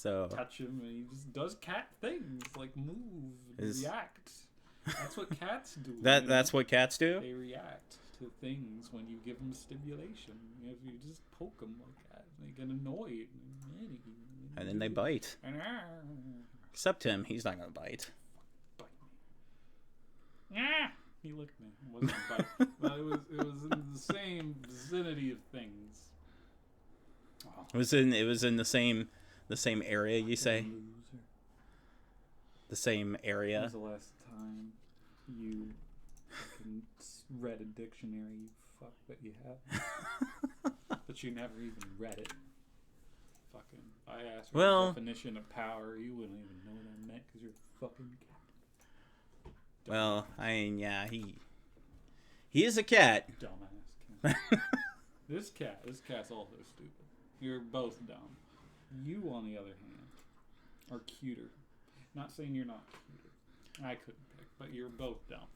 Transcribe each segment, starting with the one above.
So touch him, and he just does cat things like move, react. That's what cats do. That's what cats do. They react to things when you give them stimulation. If you just poke them like that, they get annoyed, and then they bite. Except him, he's not gonna bite. Bite me. He licked me. It wasn't a bite, but it was in the same vicinity of things. Oh. It was in the same area. You say Loser. The same area. When was the last time you fucking read a dictionary? You fuck that you have, but you never even read it. Fucking, I asked for the definition of power. You wouldn't even know what I meant because you're a fucking cat. Well, I mean, yeah, he is a cat. Dumbass cat. This cat's also stupid. You're both dumb. You, on the other hand, are cuter. Not saying you're not cuter. I couldn't pick, but you're both dumb.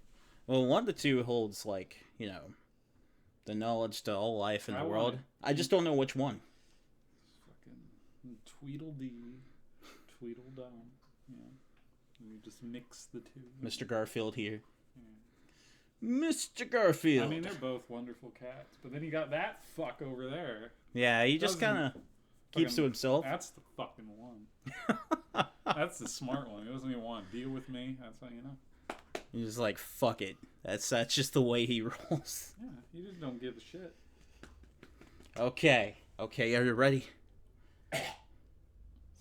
Well, one of the two holds, like, you know, the knowledge to all life in the world. I just don't know which one. Fucking Tweedledee, Tweedledum. Yeah. You just mix the two. Mr. Garfield here. Yeah. Mr. Garfield. I mean, they're both wonderful cats, but then you got that fuck over there. Yeah, he just kind of keeps to himself. That's the fucking one. That's the smart one. He doesn't even want to deal with me. That's how you know. He's just like, fuck it. That's just the way he rolls. Yeah, you just don't give a shit. Okay, are you ready? Is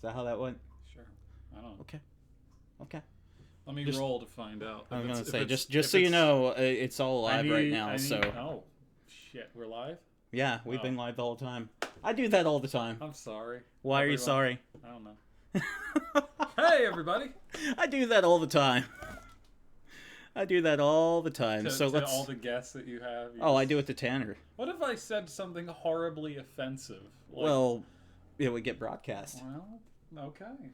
that how that went? Sure. I don't know. Okay. Let me roll to find out. I'm gonna say, just so you know, it's all live right now. Oh, shit, we're live? Yeah, we've been live the whole time. I do that all the time. I'm sorry. Why are you sorry? I don't know. Hey, everybody! I do that all the time. So let's all the guests that you have. I do it to Tanner. What if I said something horribly offensive? Like, well, it would get broadcast. Well, okay.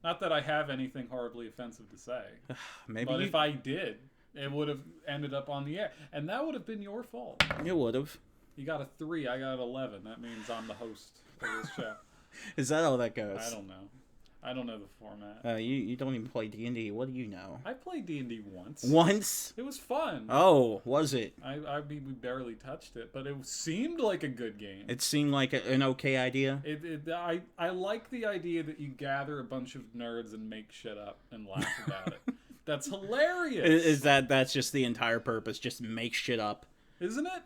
Not that I have anything horribly offensive to say. But if I did, it would have ended up on the air, and that would have been your fault. It would have. You got a 3, I got 11. That means I'm the host of this show. Is that how that goes? I don't know. I don't know the format. You don't even play D&D. What do you know? I played D&D once. Once? It was fun. Oh, was it? I mean, we barely touched it, but it seemed like a good game. It seemed like an okay idea? I like the idea that you gather a bunch of nerds and make shit up and laugh about it. That's hilarious. That's just the entire purpose? Just make shit up? Isn't it?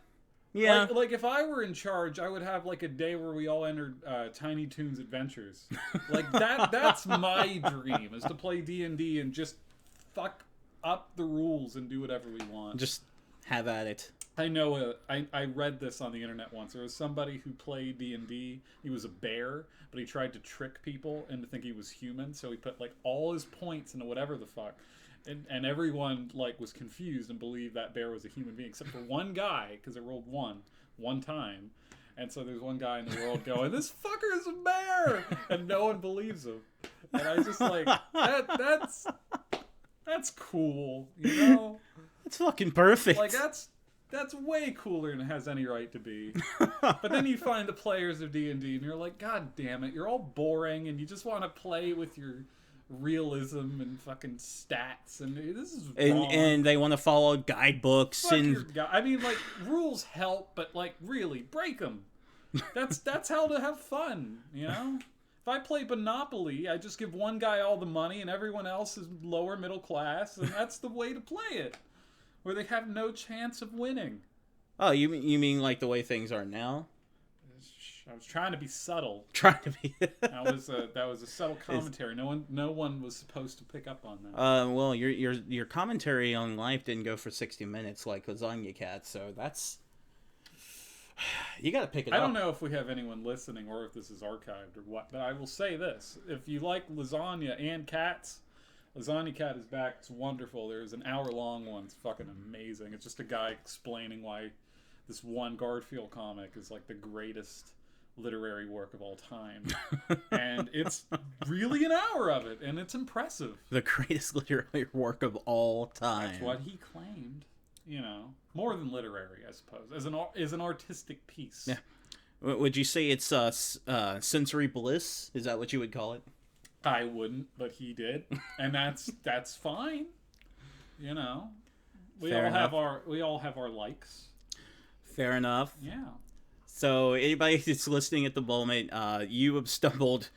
Yeah. Like if I were in charge, I would have like a day where we all entered Tiny Toons Adventures. Like that's my dream, is to play D&D and just fuck up the rules and do whatever we want. Just have at it. I know. I read this on the internet once. There was somebody who played D&D. He was a bear, but he tried to trick people into thinking he was human. So he put like all his points into whatever the fuck. And everyone like was confused and believed that bear was a human being, except for one guy, because it rolled one time, and so there's one guy in the world going, "This fucker is a bear," and no one believes him. And I just like that's cool, you know? That's fucking perfect. Like that's way cooler than it has any right to be. But then you find the players of D&D, and you're like, God damn it, you're all boring, and you just want to play with your realism and fucking stats, and this is wrong. And they want to follow guidebooks. Fuck your I mean, like, rules help, but like, really break them. That's how to have fun, you know. If I play Monopoly, I just give one guy all the money and everyone else is lower middle class, and that's the way to play it, where they have no chance of winning. Oh, you mean like the way things are now? I was trying to be subtle. That was a subtle commentary. No one was supposed to pick up on that. Well, your commentary on life didn't go for 60 minutes like Lasagna Cat, so that's you got to pick it up. I don't know if we have anyone listening or if this is archived or what, but I will say this: if you like lasagna and cats, Lasagna Cat is back. It's wonderful. There's an hour-long one. It's fucking amazing. It's just a guy explaining why this one Garfield comic is like the greatest literary work of all time. And it's really an hour of it, and it's impressive. The greatest literary work of all time. That's what he claimed. You know, more than literary, I suppose, as an artistic piece. Yeah. Would you say it's sensory bliss? Is that what you would call it? I wouldn't, but he did, and that's fine. You know, Fair enough. we all have our likes. Fair enough. Yeah. So anybody who's listening at the moment, you have stumbled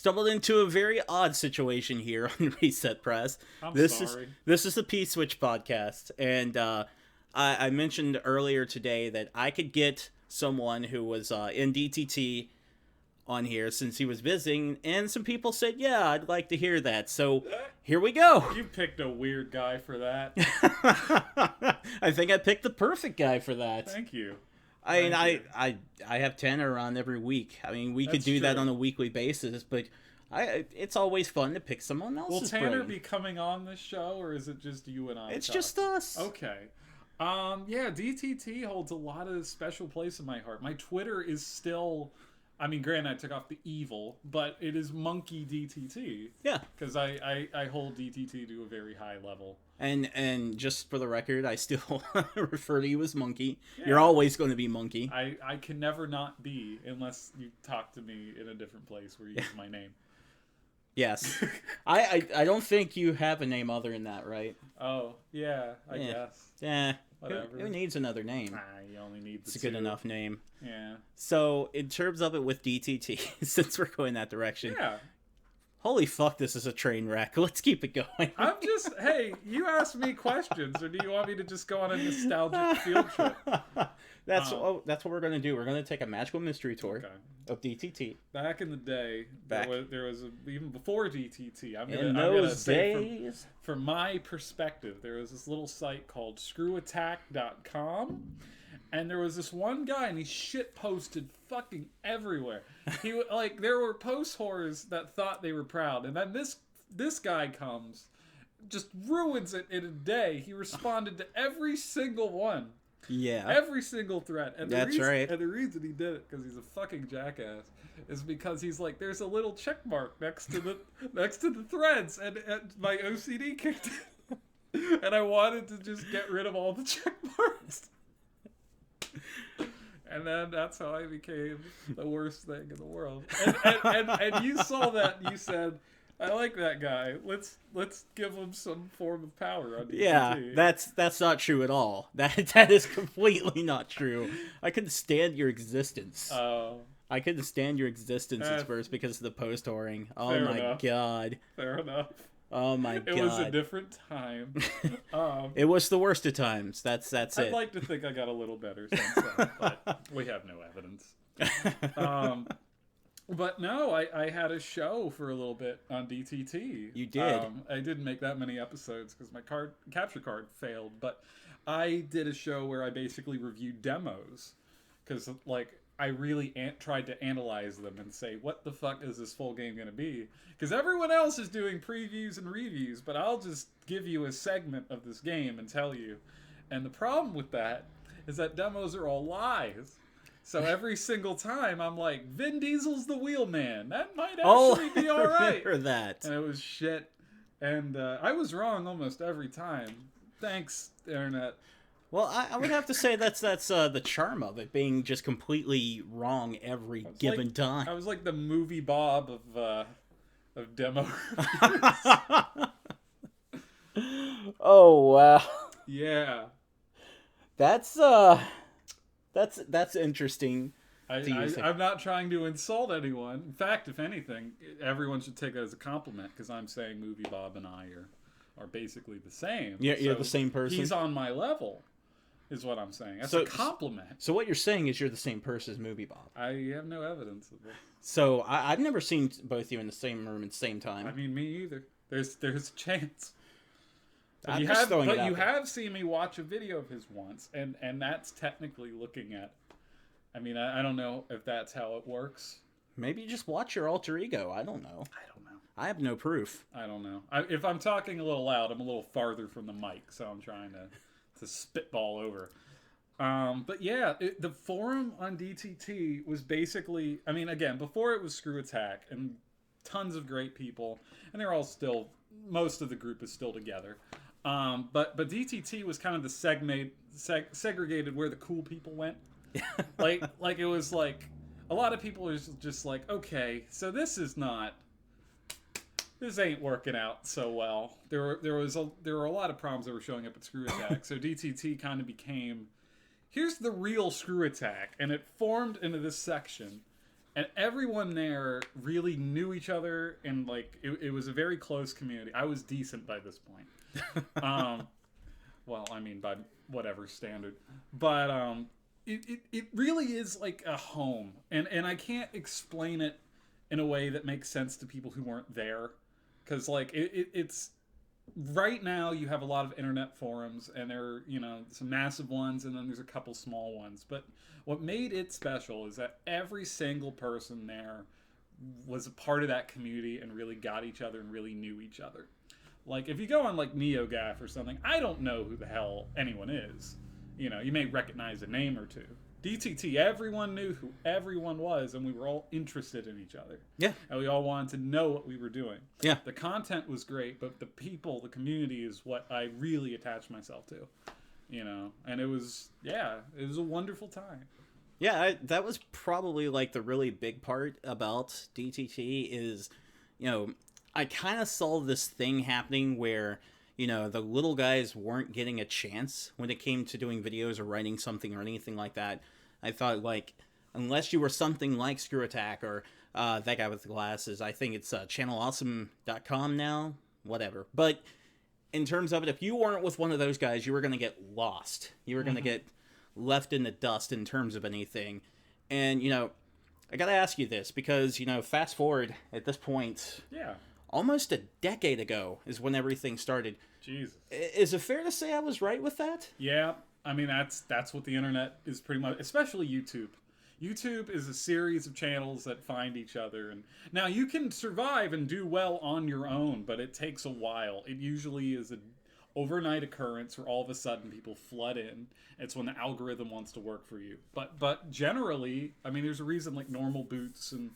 into a very odd situation here on Reset Press. I'm this sorry. This is the P Switch podcast, and I mentioned earlier today that I could get someone who was in DTT on here since he was visiting, and some people said, yeah, I'd like to hear that. So here we go. You picked a weird guy for that. I think I picked the perfect guy for that. Thank you. I mean, I have Tanner on every week. I mean, we could do that on a weekly basis, but it's always fun to pick someone else's Will Tanner brain. be coming on this show, or is it just you and I? It's just us. Okay. Yeah, DTT holds a lot of special place in my heart. My Twitter is still, I mean, granted, I took off the evil, but it is Monkey DTT. Yeah. Because I hold DTT to a very high level. And just for the record, I still refer to you as Monkey. Yeah. You're always going to be Monkey. I can never not be unless you talk to me in a different place where you use my name. Yes. I don't think you have a name other than that, right? Oh, yeah, I guess. Yeah. Whatever. Who needs another name? You only need the It's a two. good enough name. Yeah. So, in terms of it with DTT, since we're going that direction, Yeah. holy fuck, this is a train wreck. Let's keep it going. I'm just, hey, you asked me questions, or do you want me to just go on a nostalgic field trip? That's what we're going to do. We're going to take a magical mystery tour of DTT. Back in the day, there was even before DTT. In those days, from my perspective, there was this little site called screwattack.com. And there was this one guy, and he shit posted fucking everywhere. He like there were post whores that thought they were proud, and then this guy comes, just ruins it in a day. He responded to every single one, every single thread. And that's right. And the reason he did it, because he's a fucking jackass, is because he's like, there's a little check mark next to the threads, and my OCD kicked in, and I wanted to just get rid of all the check marks. And then that's how I became the worst thing in the world. And you saw that, and you said, I like that guy. Let's give him some form of power on DTT. Yeah, that's not true at all. That is completely not true. I couldn't stand your existence. I couldn't stand your existence at first because of the post whoring. Oh my god. Fair enough. Oh my god. It was a different time. It was the worst of times. That's it. I'd like to think I got a little better since then, but we have no evidence. But no, I had a show for a little bit on DTT. You did. I didn't make that many episodes because my capture card failed, but I did a show where I basically reviewed demos because I really tried to analyze them and say, what the fuck is this full game going to be? Because everyone else is doing previews and reviews, but I'll just give you a segment of this game and tell you. And the problem with that is that demos are all lies. So every single time I'm like, Vin Diesel's the wheelman. That might actually be all right. Remember that. And it was shit. And I was wrong almost every time. Thanks, Internet. Well, I would have to say that's the charm of it, being just completely wrong every given time. I was like the movie Bob of demo. Oh wow. Yeah. That's interesting. I'm not trying to insult anyone. In fact, if anything, everyone should take it as a compliment because I'm saying movie Bob and I are basically the same. Yeah, you're the same person. He's on my level. Is what I'm saying. That's a compliment. So what you're saying is you're the same person as Movie Bob. I have no evidence of this. So I've never seen both of you in the same room at the same time. I mean, me either. There's a chance. But I'm you just have, throwing it but out you there. have seen me watch a video of his once, and that's technically looking at. I mean, I don't know if that's how it works. Maybe you just watch your alter ego. I don't know. I have no proof. I don't know. If I'm talking a little loud, I'm a little farther from the mic, so I'm trying to spitball over. But yeah, the forum on DTT was basically, I mean, again, before it was Screw Attack and tons of great people, and they're all still, most of the group is still together. But DTT was kind of the segregated where the cool people went. like it was like a lot of people are just like, okay, so this ain't working out so well. There were a lot of problems that were showing up at Screw Attack. So DTT kind of became, here's the real Screw Attack, and it formed into this section, and everyone there really knew each other, and like it was a very close community. I was decent by this point. Well, I mean by whatever standard, but it really is like a home, and I can't explain it in a way that makes sense to people who weren't there. Because, like, it's... Right now, you have a lot of internet forums, and there are, some massive ones, and then there's a couple small ones. But what made it special is that every single person there was a part of that community and really got each other and really knew each other. Like, if you go on, like, NeoGAF or something, I don't know who the hell anyone is. You may recognize a name or two. DTT, everyone knew who everyone was, and we were all interested in each other. Yeah. And we all wanted to know what we were doing. Yeah. The content was great, but the people, the community is what I really attached myself to. And it was a wonderful time. Yeah, that was probably, like, the really big part about DTT is, I kind of saw this thing happening where, the little guys weren't getting a chance when it came to doing videos or writing something or anything like that. I thought, like, unless you were something like Screw Attack or that guy with the glasses, I think it's channelawesome.com now, whatever. But in terms of it, if you weren't with one of those guys, you were going to get lost. You were going to get left in the dust in terms of anything. And, I got to ask you this because, fast forward at this point. Yeah. Almost a decade ago is when everything started. Jesus. Is it fair to say I was right with that? Yeah. I mean, that's what the internet is pretty much, especially YouTube. YouTube is a series of channels that find each other. And now you can survive and do well on your own, but it takes a while. It usually is an overnight occurrence where all of a sudden people flood in. It's when the algorithm wants to work for you. But generally, I mean, there's a reason like Normal Boots and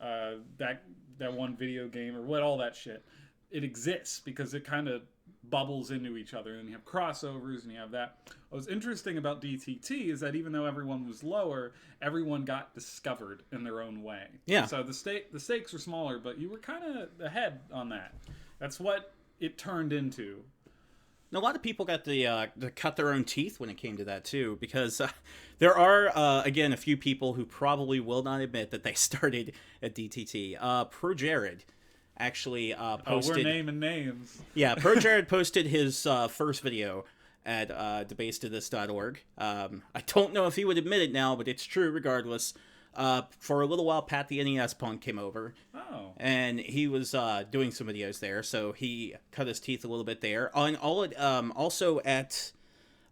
that one video game or all that shit, it exists because it kind of bubbles into each other, and you have crossovers and you have that. What's interesting about DTT is that even though everyone was lower, everyone got discovered in their own way. Yeah. So the stakes were smaller, but you were kind of ahead on that. That's what it turned into. And a lot of people got to cut their own teeth when it came to that too, because there are again a few people who probably will not admit that they started at DTT. Pro Jared actually posted. Oh, we're naming names. Yeah, Pro Jared posted his first video at debasetotthis.org. I don't know if he would admit it now, but it's true regardless. For a little while, Pat the NES Punk came over. Oh. And he was doing some videos there, so he cut his teeth a little bit there. Also at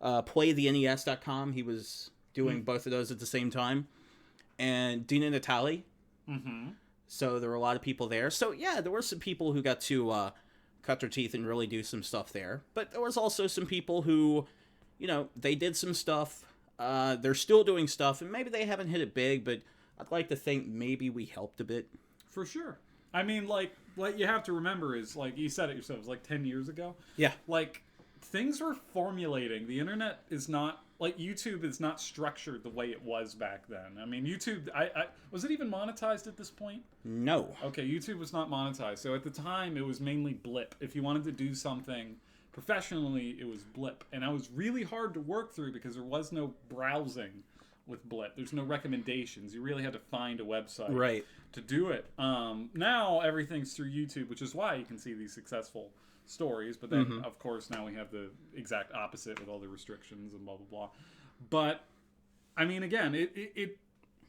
playthenes.com, he was doing both of those at the same time. And Dina Natali. Mm-hmm. So there were a lot of people there. So yeah, there were some people who got to cut their teeth and really do some stuff there. But there was also some people who, they did some stuff. They're still doing stuff, and maybe they haven't hit it big, but I'd like to think maybe we helped a bit. For sure. I mean, like, what you have to remember is, like, you said it yourself, it was like 10 years ago. Yeah. Like, things were formulating. The internet is not, like, YouTube is not structured the way it was back then. I mean, YouTube, was it even monetized at this point? No. Okay, YouTube was not monetized. So at the time, it was mainly blip. If you wanted to do something professionally, it was blip. And that was really hard to work through because there was no browsing with blip. There's no recommendations. You really had to find a website to do it. Now everything's through YouTube, which is why you can see these successful stories. But then, of course, now we have the exact opposite with all the restrictions and blah, blah, blah. But, I mean, again,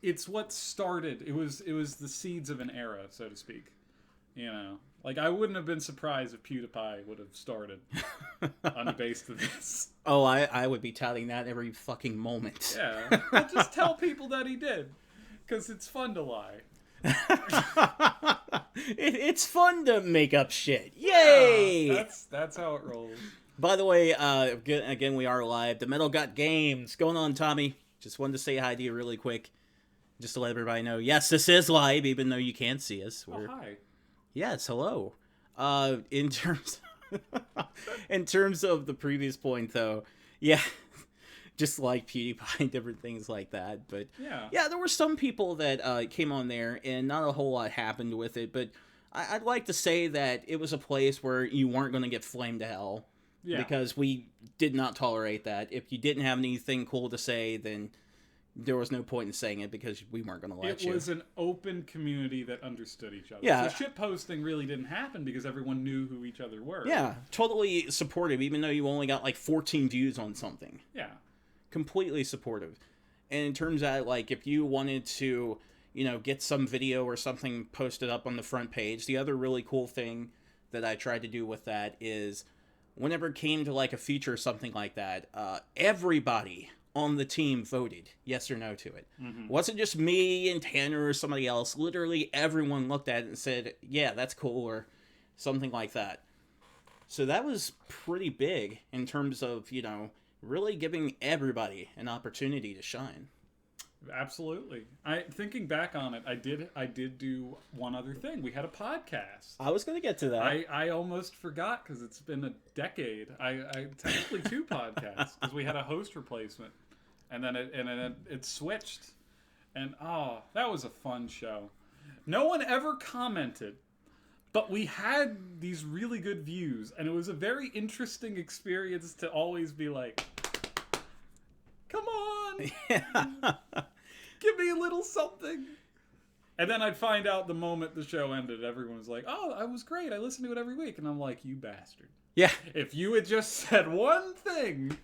it's what started. It was the seeds of an era, so to speak. Like, I wouldn't have been surprised if PewDiePie would have started on the base to this. Oh, I would be touting that every fucking moment. Yeah. Well, just tell people that he did. Because it's fun to lie. It's fun to make up shit. Yay! Yeah, that's how it rolls. By the way, again, we are live. The Metal Got Games. Going on, Tommy? Just wanted to say hi to you really quick. Just to let everybody know. Yes, this is live, even though you can't see us. Oh, hi. Yes, hello. In terms of the previous point, though, yeah, just like PewDiePie and different things like that. But yeah, there were some people that came on there, and not a whole lot happened with it. But I'd like to say that it was a place where you weren't going to get flamed to hell. Yeah. Because we did not tolerate that. If you didn't have anything cool to say, then there was no point in saying it because we weren't going to let you. It was an open community that understood each other. Yeah. So shit posting really didn't happen because everyone knew who each other were. Yeah, totally supportive, even though you only got like 14 views on something. Yeah. Completely supportive. And in terms of, like, if you wanted to, get some video or something posted up on the front page, the other really cool thing that I tried to do with that is whenever it came to, like, a feature or something like that, everybody on the team voted yes or no to it. Mm-hmm. It wasn't just me and Tanner or somebody else. Literally everyone looked at it and said, yeah, that's cool, or something like that. So that was pretty big in terms of, really giving everybody an opportunity to shine. Absolutely. Thinking back on it, I did do one other thing. We had a podcast. I was going to get to that. I almost forgot because it's been a decade. I technically 2 podcasts because we had a host replacement, and then it switched, and that was a fun show. No one ever commented, but we had these really good views, and it was a very interesting experience to always be like, come on. Yeah. Give me a little something. And then I'd find out the moment the show ended, everyone was like, oh, I was great. I listen to it every week. And I'm like, you bastard. Yeah. If you had just said one thing,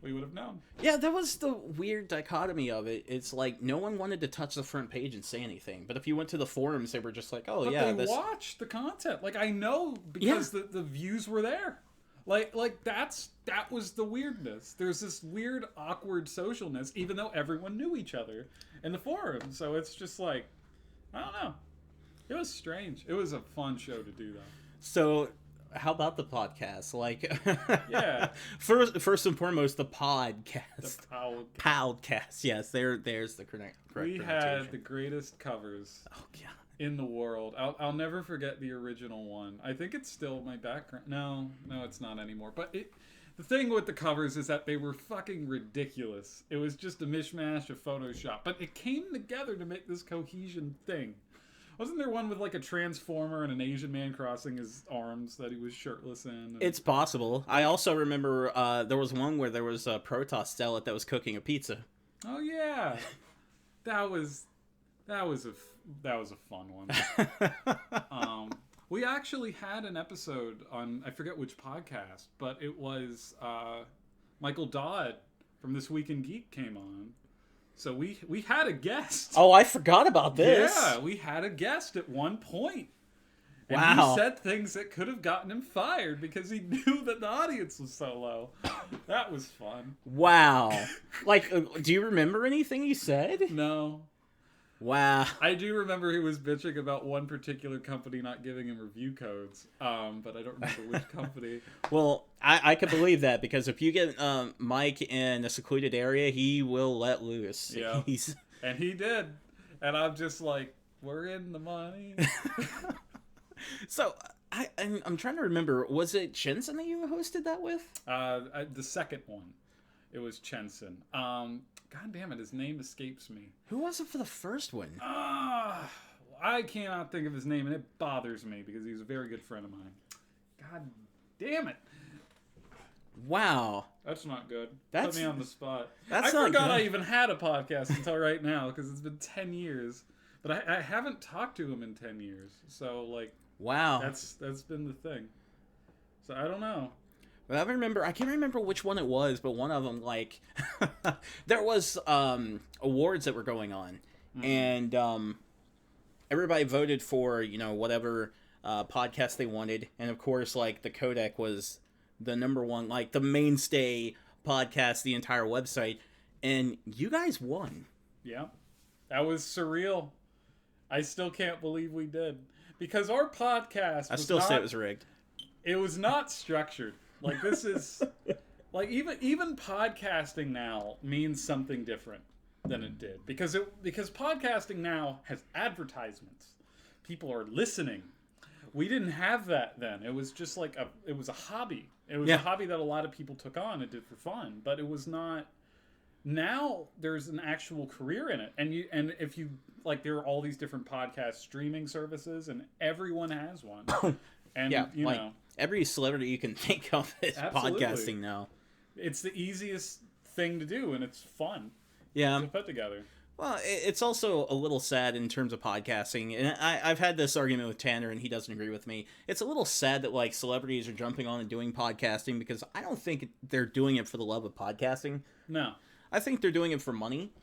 we would have known. Yeah, that was the weird dichotomy of it. It's like no one wanted to touch the front page and say anything. But if you went to the forums, they were just like, oh, but yeah. They watched the content. Like, I know because the views were there. Like that was the weirdness. There's this weird, awkward socialness, even though everyone knew each other in the forum. So it's just like, I don't know. It was strange. It was a fun show to do, though. So, how about the podcast? Like, yeah. First and foremost, the podcast. The podcast. Yes, there's the correct. We had the greatest covers. Oh yeah. In the world. I'll never forget the original one. I think it's still my background. No, it's not anymore. But the thing with the covers is that they were fucking ridiculous. It was just a mishmash of Photoshop. But it came together to make this cohesion thing. Wasn't there one with like a transformer and an Asian man crossing his arms that he was shirtless in? It's possible. I also remember there was one where there was a Protoss zealot that was cooking a pizza. Oh yeah. That was a fun one. We actually had an episode on, I forget which podcast, but it was Michael Dodd from This Week in Geek came on. So we had a guest. Oh, I forgot about this. Yeah, we had a guest at one point. And wow. He said things that could have gotten him fired because he knew that the audience was so low. That was fun. Wow. Like, do you remember anything he said? No. Wow. I do remember he was bitching about one particular company not giving him review codes, but I don't remember which company. Well, I could believe that because if you get Mike in a secluded area, he will let loose. Yeah. And he did. And I'm just like, we're in the money. So, I'm trying to remember, was it Chenson that you hosted that with? The second one. It was Chenson. God damn it, his name escapes me. Who was it for the first one? I cannot think of his name, and it bothers me because he was a very good friend of mine. God damn it. Wow. That's not good. Put me on the spot. I forgot I even had a podcast until right now because it's been 10 years. But I haven't talked to him in 10 years. So, like... Wow. That's been the thing. So, I don't know. But I can't remember which one it was, but one of them, like, there was awards that were going on, and everybody voted for, whatever podcast they wanted, and of course, like, the Codec was the number one, like, the mainstay podcast, the entire website, and you guys won. Yeah, that was surreal. I still can't believe we did, because our podcast I still say it was rigged. It was not structured. Like, this is, like, even podcasting now means something different than it did. Because podcasting now has advertisements. People are listening. We didn't have that then. It was just like it was a hobby. It was a hobby that a lot of people took on and did for fun. But it was not now there's an actual career in it, and if you like, there are all these different podcast streaming services, and everyone has one. And Yeah, you like know, every celebrity you can think of is Absolutely. podcasting now. it's the easiest thing to do, and it's fun Yeah. to put together. Well, it's also a little sad in terms of podcasting, and I've had this argument with Tanner, and he doesn't agree with me. It's a little sad that like celebrities are jumping on and doing podcasting because I don't think they're doing it for the love of podcasting. No, I think they're doing it for money.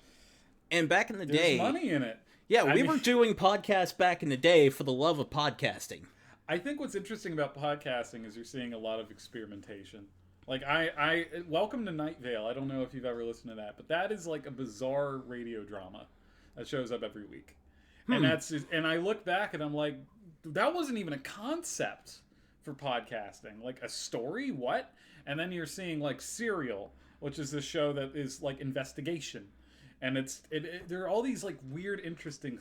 And back in the there's day, money in it. yeah, I we mean- were doing podcasts back in the day for the love of podcasting. I think what's interesting about podcasting is you're seeing a lot of experimentation. Like I Welcome to Night Vale. I don't know if you've ever listened to that, but that is like a bizarre radio drama that shows up every week. And and I look back and I'm like, that wasn't even a concept for podcasting. Like a story, what? And then you're seeing like Serial, which is this show that is like investigation, and there are all these like weird, interesting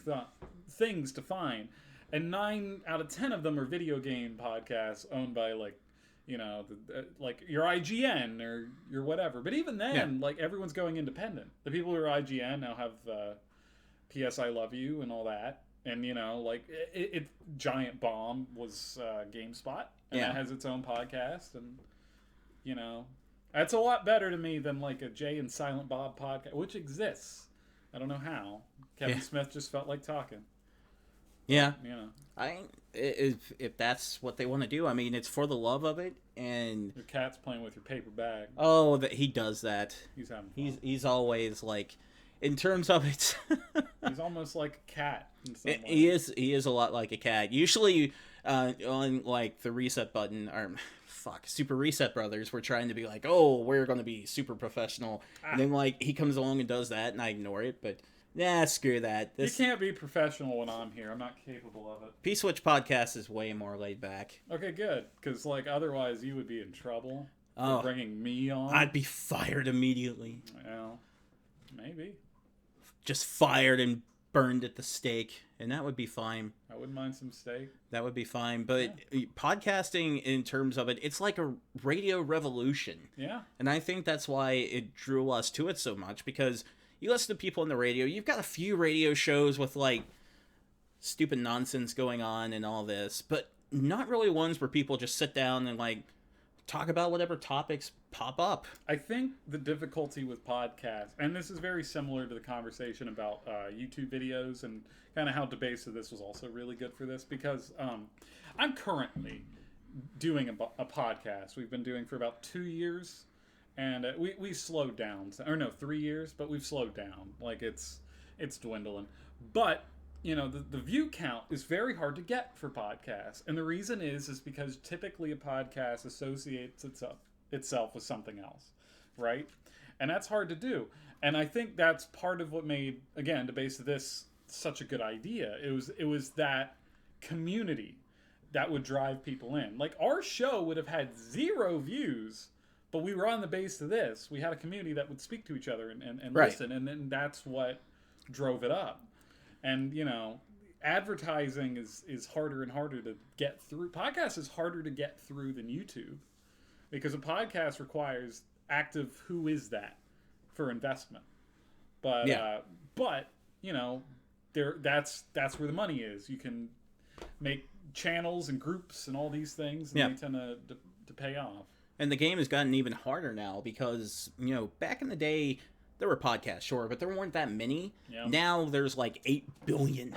things to find, and 9 out of 10 of them are video game podcasts owned by like, you know, like your IGN or your whatever. But even then, like everyone's going independent. The people who are IGN now have P.S. I Love You and all that. And, you know, like Giant Bomb was GameSpot, and that has its own podcast. And, you know, that's a lot better to me than like a Jay and Silent Bob podcast, which exists. I don't know how. Kevin Smith just felt like talking. Yeah. You know. If that's what they want to do, I mean, it's for the love of it, and Your cat's playing with your paper bag. oh, that he does that. He's having fun. He's always like, in terms of it, He's almost like a cat in some way. he is a lot like a cat. Usually, on like the reset button or Super Reset Brothers, we're trying to be like, oh, we're going to be super professional, and then like he comes along and does that, and I ignore it, but. Nah, screw that. You can't be professional when I'm here. I'm not capable of it. P-Switch Podcast is way more laid back. Okay, good. Because, like, otherwise you would be in trouble for bringing me on. I'd be fired immediately. Well, maybe. Just fired and burned at the stake, and that would be fine. I wouldn't mind some steak. That would be fine. But podcasting, in terms of it, it's like a radio revolution. Yeah. And I think that's why it drew us to it so much, because... You listen to people on the radio, you've got a few radio shows with, like, stupid nonsense going on and all this, but not really ones where people just sit down and, like, talk about whatever topics pop up. I think the difficulty with podcasts, and this is very similar to the conversation about YouTube videos and kind of how Debase of this was also really good for this, because I'm currently doing a podcast. We've been doing for about 2 years. And we slowed down, or no, 3 years, but we've slowed down. Like it's dwindling. But you know, the view count is very hard to get for podcasts, and the reason is because typically a podcast associates itself with something else, right? And that's hard to do. And I think that's part of what made, again, Debase of this such a good idea. It was that community that would drive people in. Like our show would have had 0 views. But we were on the base of this. We had a community that would speak to each other and right. listen, and then that's what drove it up. And, you know, advertising is harder and harder to get through. Podcast is harder to get through than YouTube, because a podcast requires active who is that for investment. But you know, that's where the money is. You can make channels and groups and all these things, and they tend to pay off. And the game has gotten even harder now because, you know, back in the day, there were podcasts, sure, but there weren't that many. Yep. Now there's like 8 billion.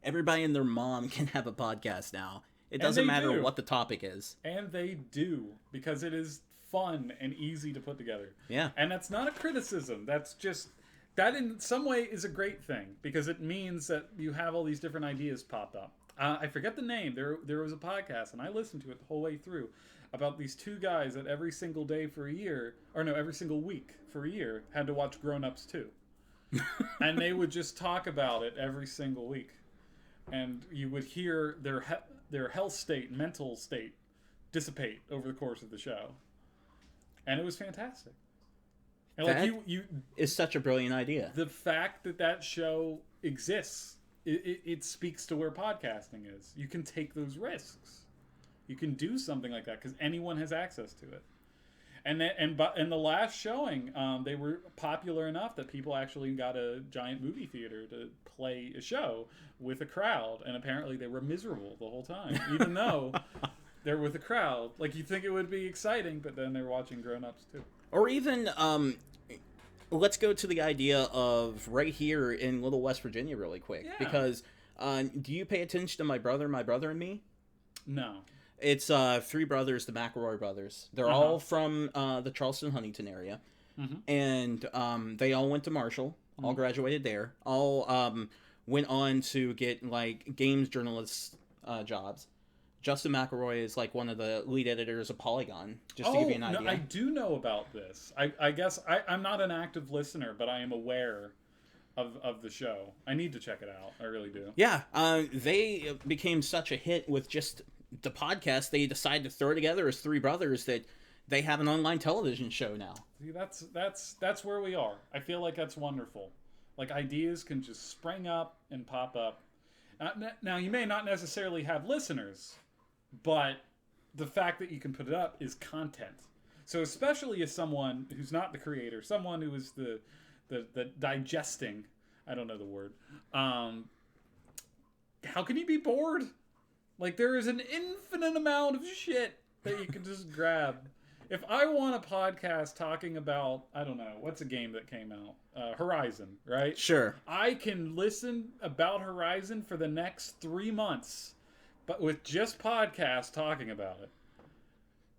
Everybody and their mom can have a podcast now. It doesn't matter what the topic is. And they do, because it is fun and easy to put together. Yeah. And that's not a criticism. That's just, that in some way is a great thing, because it means that you have all these different ideas popped up. I forget the name. There was a podcast, and I listened to it the whole way through, about these 2 guys that every single day for a year, or no, every single week for a year, had to watch Grown Ups 2. And they would just talk about it every single week. And you would hear their health state, mental state, dissipate over the course of the show. And it was fantastic. And that like you is such a brilliant idea. The fact that show exists, it speaks to where podcasting is. You can take those risks. You can do something like that because anyone has access to it. And then, but in the last showing, they were popular enough that people actually got a giant movie theater to play a show with a crowd, and apparently they were miserable the whole time, even though they're with a crowd. Like, you think it would be exciting, but then they're watching grown-ups too. Or even, let's go to the idea of right here in Little West Virginia really quick. Yeah. Because, do you pay attention to My Brother and Me? No. It's three brothers, the McElroy brothers. They're all from the Charleston-Huntington area. And they all went to Marshall, all graduated there, all went on to get, like, games journalist jobs. Justin McElroy is, like, one of the lead editors of Polygon, just to give you an idea. No, I do know about this. I guess I'm not an active listener, but I am aware of the show. I need to check it out. I really do. Yeah, they became such a hit with just the podcast, they decided to throw together as three brothers that they have an online television show now. See, that's where we are. I feel like that's wonderful. Like, ideas can just spring up and pop up. Now, you may not necessarily have listeners, but the fact that you can put it up is content. So especially as someone who's not the creator, someone who is the digesting, I don't know the word, how can you be bored? Like, there is an infinite amount of shit that you can just grab. If I want a podcast talking about, I don't know, what's a game that came out? Horizon, right? Sure. I can listen about Horizon for the next 3 months, but with just podcasts talking about it.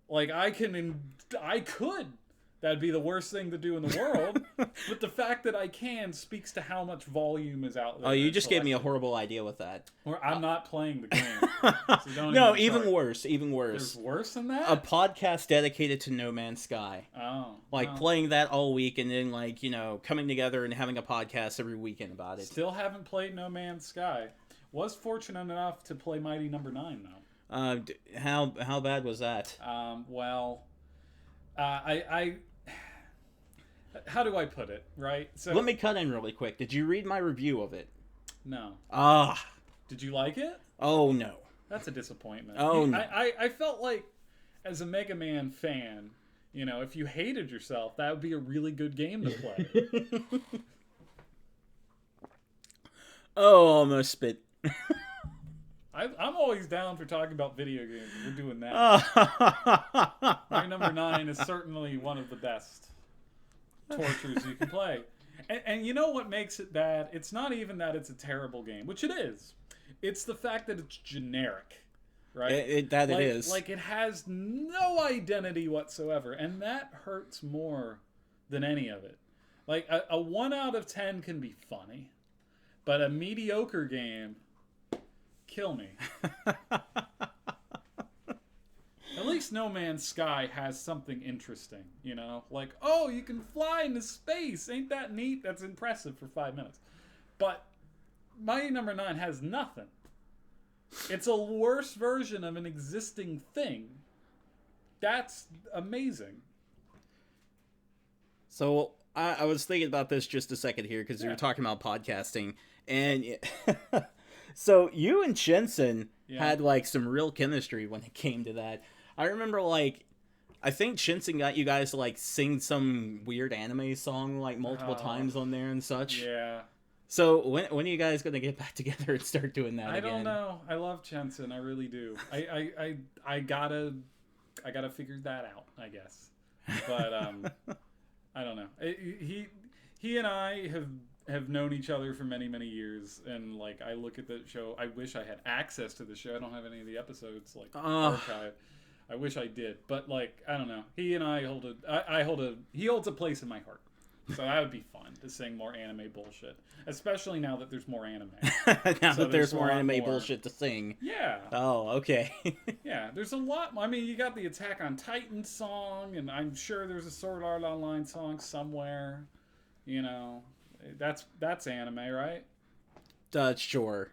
Like, I could. That'd be the worst thing to do in the world. But the fact that I can speaks to how much volume is out there. Oh, you just gave me a horrible idea with that. Or I'm not playing the game. So don't No, even worse. There's worse than that? A podcast dedicated to No Man's Sky. Oh. Like, playing that all week and then, like, you know, coming together and having a podcast every weekend about it. Still haven't played No Man's Sky. Was fortunate enough to play Mighty Number 9, though. How bad was that? How do I put it, right? So let me cut in really quick. Did you read my review of it? No. Ah. Did you like it? Oh, no. That's a disappointment. Oh, no. I felt like, as a Mega Man fan, you know, if you hated yourself, that would be a really good game to play. Oh, almost spit. I'm always down for talking about video games. We're doing that. My number 9 is certainly one of the best tortures you can play. And you know what makes it bad? It's not even that it's a terrible game, which it is. It's the fact that it's generic, right? It is. Like, it has no identity whatsoever, and that hurts more than any of it. Like, a 1 out of 10 can be funny, but a mediocre game, kill me. At least No Man's Sky has something interesting, you know? Like, oh, you can fly into space. Ain't that neat? That's impressive for 5 minutes. But Mighty Number 9 has nothing. It's a worse version of an existing thing. That's amazing. So, I was thinking about this just a second here, because you were talking about podcasting. And so, you and Shinsen had, like, some real chemistry when it came to that. I remember, like, I think Shinsen got you guys to, like, sing some weird anime song, like, multiple times on there and such. Yeah. So, when are you guys going to get back together and start doing that again? I don't know. I love Shinsen. I really do. I gotta figure that out, I guess. But, I don't know. He and I have known each other for many, many years, and, like, I look at the show. I wish I had access to the show. I don't have any of the episodes, like, archived. I wish I did, but, like, I don't know. He and I he holds a place in my heart. So that would be fun to sing more anime bullshit, especially now that there's more anime. Now that there's more anime bullshit to sing. Yeah. Oh, okay. Yeah, there's a lot. I mean, you got the Attack on Titan song, and I'm sure there's a Sword Art Online song somewhere. You know, that's anime, right? Sure.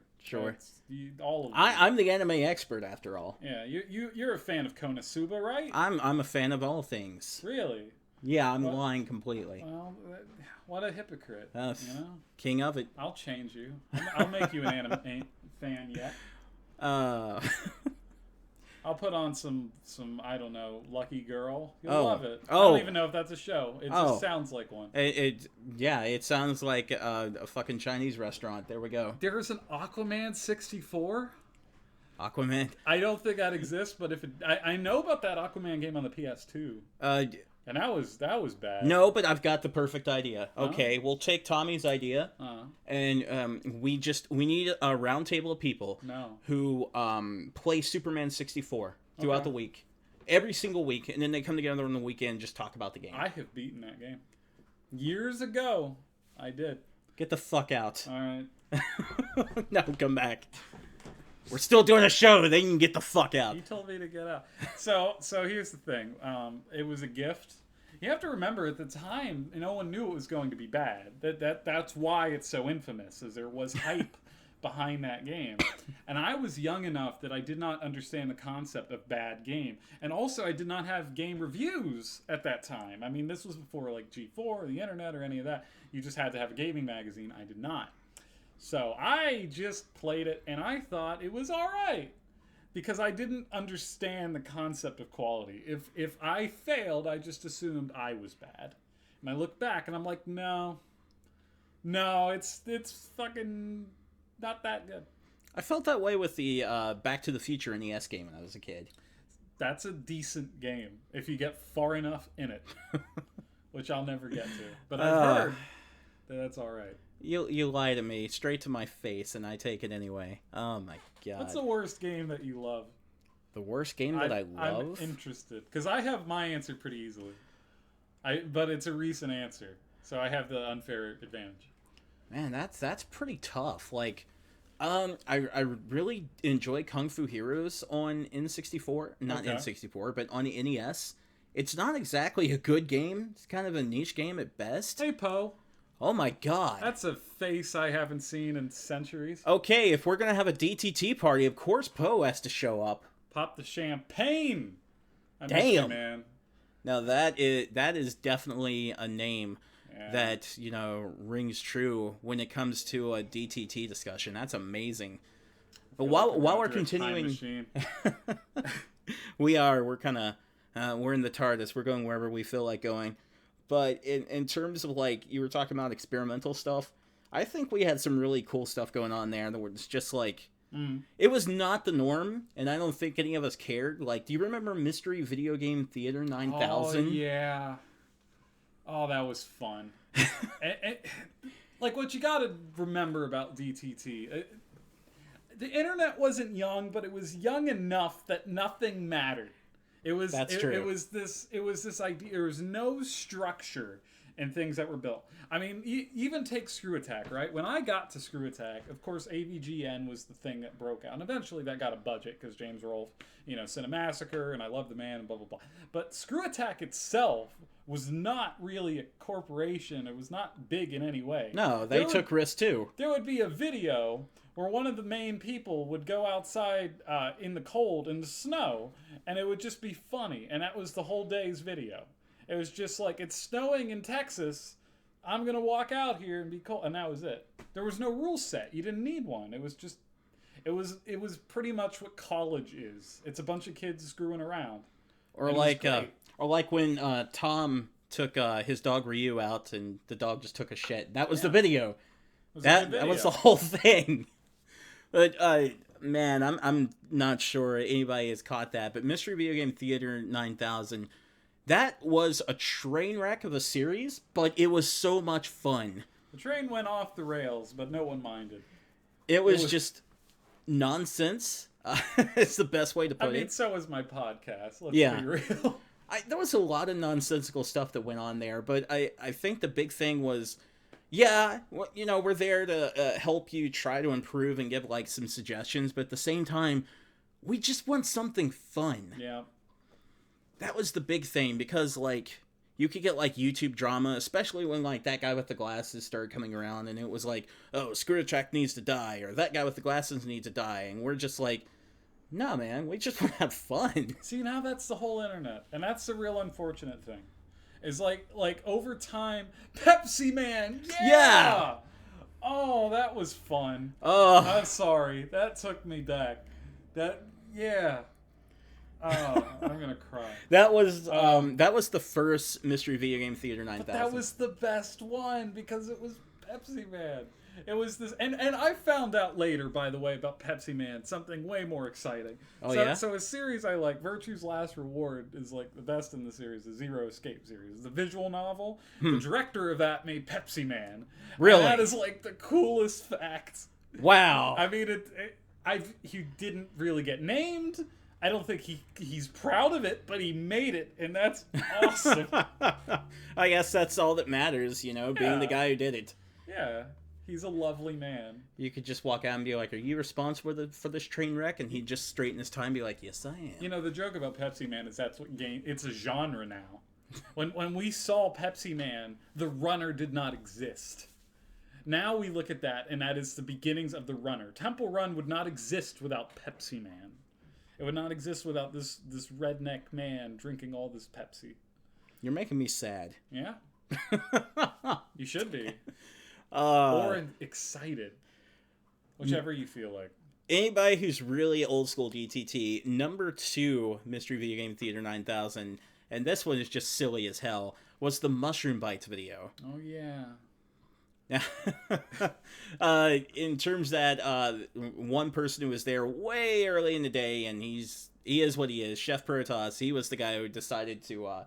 All of them. I'm the anime expert, after all. Yeah, you're a fan of Konosuba, right? I'm a fan of all things. Really? Yeah, I'm lying completely. Well, what a hypocrite. You know? King of it. I'll change you. I'll make you an anime fan yet. I'll put on some I don't know, Lucky Girl. You'll Oh. love it. I Oh. don't even know if that's a show. It Oh. just sounds like one. It sounds like a fucking Chinese restaurant. There we go. There's an Aquaman 64. Aquaman. I don't think that exists, but if it, I know about that Aquaman game on the PS2, and that was bad. No, but I've got the perfect idea. Okay, we'll take Tommy's idea, and we need a round table of people who play Superman 64 throughout the week, every single week, and then they come together on the weekend and just talk about the game. I have beaten that game years ago. I did. Get the fuck out. All right. No, come back. We're still doing a show. Then you can get the fuck out. You told me to get out. So here's the thing. It was a gift. You have to remember at the time, no one knew it was going to be bad. That's why it's so infamous, as there was hype behind that game. And I was young enough that I did not understand the concept of bad game. And also I did not have game reviews at that time. I mean, this was before like G4 or the internet or any of that. You just had to have a gaming magazine. I did not. So I just played it, and I thought it was all right because I didn't understand the concept of quality. If I failed, I just assumed I was bad. And I look back, and I'm like, no, it's fucking not that good. I felt that way with the Back to the Future NES game when I was a kid. That's a decent game if you get far enough in it, which I'll never get to. But I've heard that that's all right. You lie to me straight to my face, and I take it anyway. Oh my god! What's the worst game that you love? The worst game that I love? I'm interested because I have my answer pretty easily. But it's a recent answer, so I have the unfair advantage. Man, that's pretty tough. Like, I really enjoy Kung Fu Heroes on N64, not N64, but on the NES. It's not exactly a good game. It's kind of a niche game at best. Hey, Poe. Oh my god. That's a face I haven't seen in centuries. Okay, if we're gonna have a DTT party, of course Poe has to show up. Pop the champagne. Damn, you, man. Now that is definitely a name that, you know, rings true when it comes to a DTT discussion. That's amazing. But while we're continuing, we're kind of we're in the TARDIS. We're going wherever we feel like going. But in terms of, like, you were talking about experimental stuff, I think we had some really cool stuff going on there that was just, like, it was not the norm, and I don't think any of us cared. Like, do you remember Mystery Video Game Theater 9000? Oh, yeah. Oh, that was fun. Like, what you gotta remember about DTT, the internet wasn't young, but it was young enough that nothing mattered. That's true. It was this idea. There was no structure in things that were built. I mean, even take Screw Attack, right? When I got to Screw Attack, of course, AVGN was the thing that broke out. And eventually that got a budget because James Rolfe, Cinemassacre, and I Love the Man, and blah, blah, blah. But Screw Attack itself was not really a corporation. It was not big in any way. No, they took risks too. There would be a video where one of the main people would go outside in the cold, in the snow, and it would just be funny. And that was the whole day's video. It was just like, it's snowing in Texas. I'm going to walk out here and be cold. And that was it. There was no rule set. You didn't need one. It was just, it was pretty much what college is. It's a bunch of kids screwing around. Or like when Tom took his dog Ryu out and the dog just took a shit. That was the video. That was the whole thing. But man, I'm not sure anybody has caught that. But Mystery Video Game Theater 9000, that was a train wreck of a series, but it was so much fun. The train went off the rails, but no one minded. It was just nonsense. It's the best way to put it. I mean, so was my podcast. Let's be real. There was a lot of nonsensical stuff that went on there, but I think the big thing was, we're there to help you try to improve and give, like, some suggestions, but at the same time, we just want something fun. Yeah. That was the big thing, because, like, you could get, like, YouTube drama, especially when, like, that guy with the glasses started coming around, and it was like, oh, Screw Attack needs to die, or that guy with the glasses needs to die, and we're just like, no, man, we just want to have fun. See, now that's the whole internet, and that's the real unfortunate thing. Is like over time, Pepsi Man, yeah! Oh, that was fun. Oh, I'm sorry, that took me back. Oh, I'm gonna cry. That was the first Mystery Video Game Theater 9000. But that was the best one because it was Pepsi Man. It was this, and I found out later, by the way, about Pepsi Man, something way more exciting. Oh, so, yeah? So a series I like, Virtue's Last Reward, is like the best in the series, the Zero Escape series. The visual novel, the director of that made Pepsi Man. Really? And that is like the coolest fact. Wow. I mean, he didn't really get named. I don't think he's proud of it, but he made it, and that's awesome. I guess that's all that matters, you know, being the guy who did it. Yeah. He's a lovely man. You could just walk out and be like, "Are you responsible for this train wreck?" And he'd just straighten his tie and be like, "Yes, I am." You know, the joke about Pepsi Man is that's what it's a genre now. When we saw Pepsi Man, the runner did not exist. Now we look at that, and that is the beginnings of the runner. Temple Run would not exist without Pepsi Man. It would not exist without this redneck man drinking all this Pepsi. You're making me sad. Yeah. You should be. Or excited. Whichever you feel like. Anybody who's really old school DTT, number 2 Mystery Video Game Theater 9000, and this one is just silly as hell, was the Mushroom Bites video. Oh, yeah. In terms that one person who was there way early in the day, and he is what he is, Chef Protoss, he was the guy who decided to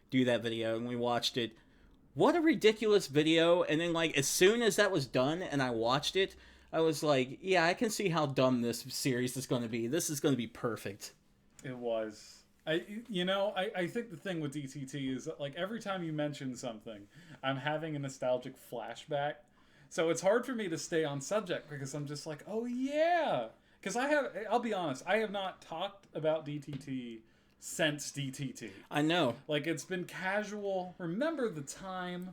do that video, and we watched it. What a ridiculous video. And then, like, as soon as that was done and I watched it, I was like, yeah, I can see how dumb this series is going to be. This is going to be perfect. It was. I think the thing with DTT is that, like, every time you mention something, I'm having a nostalgic flashback. So it's hard for me to stay on subject because I'm just like, oh, yeah. Because I'll be honest, I have not talked about DTT since DTT. I know. Like, it's been casual, remember the time,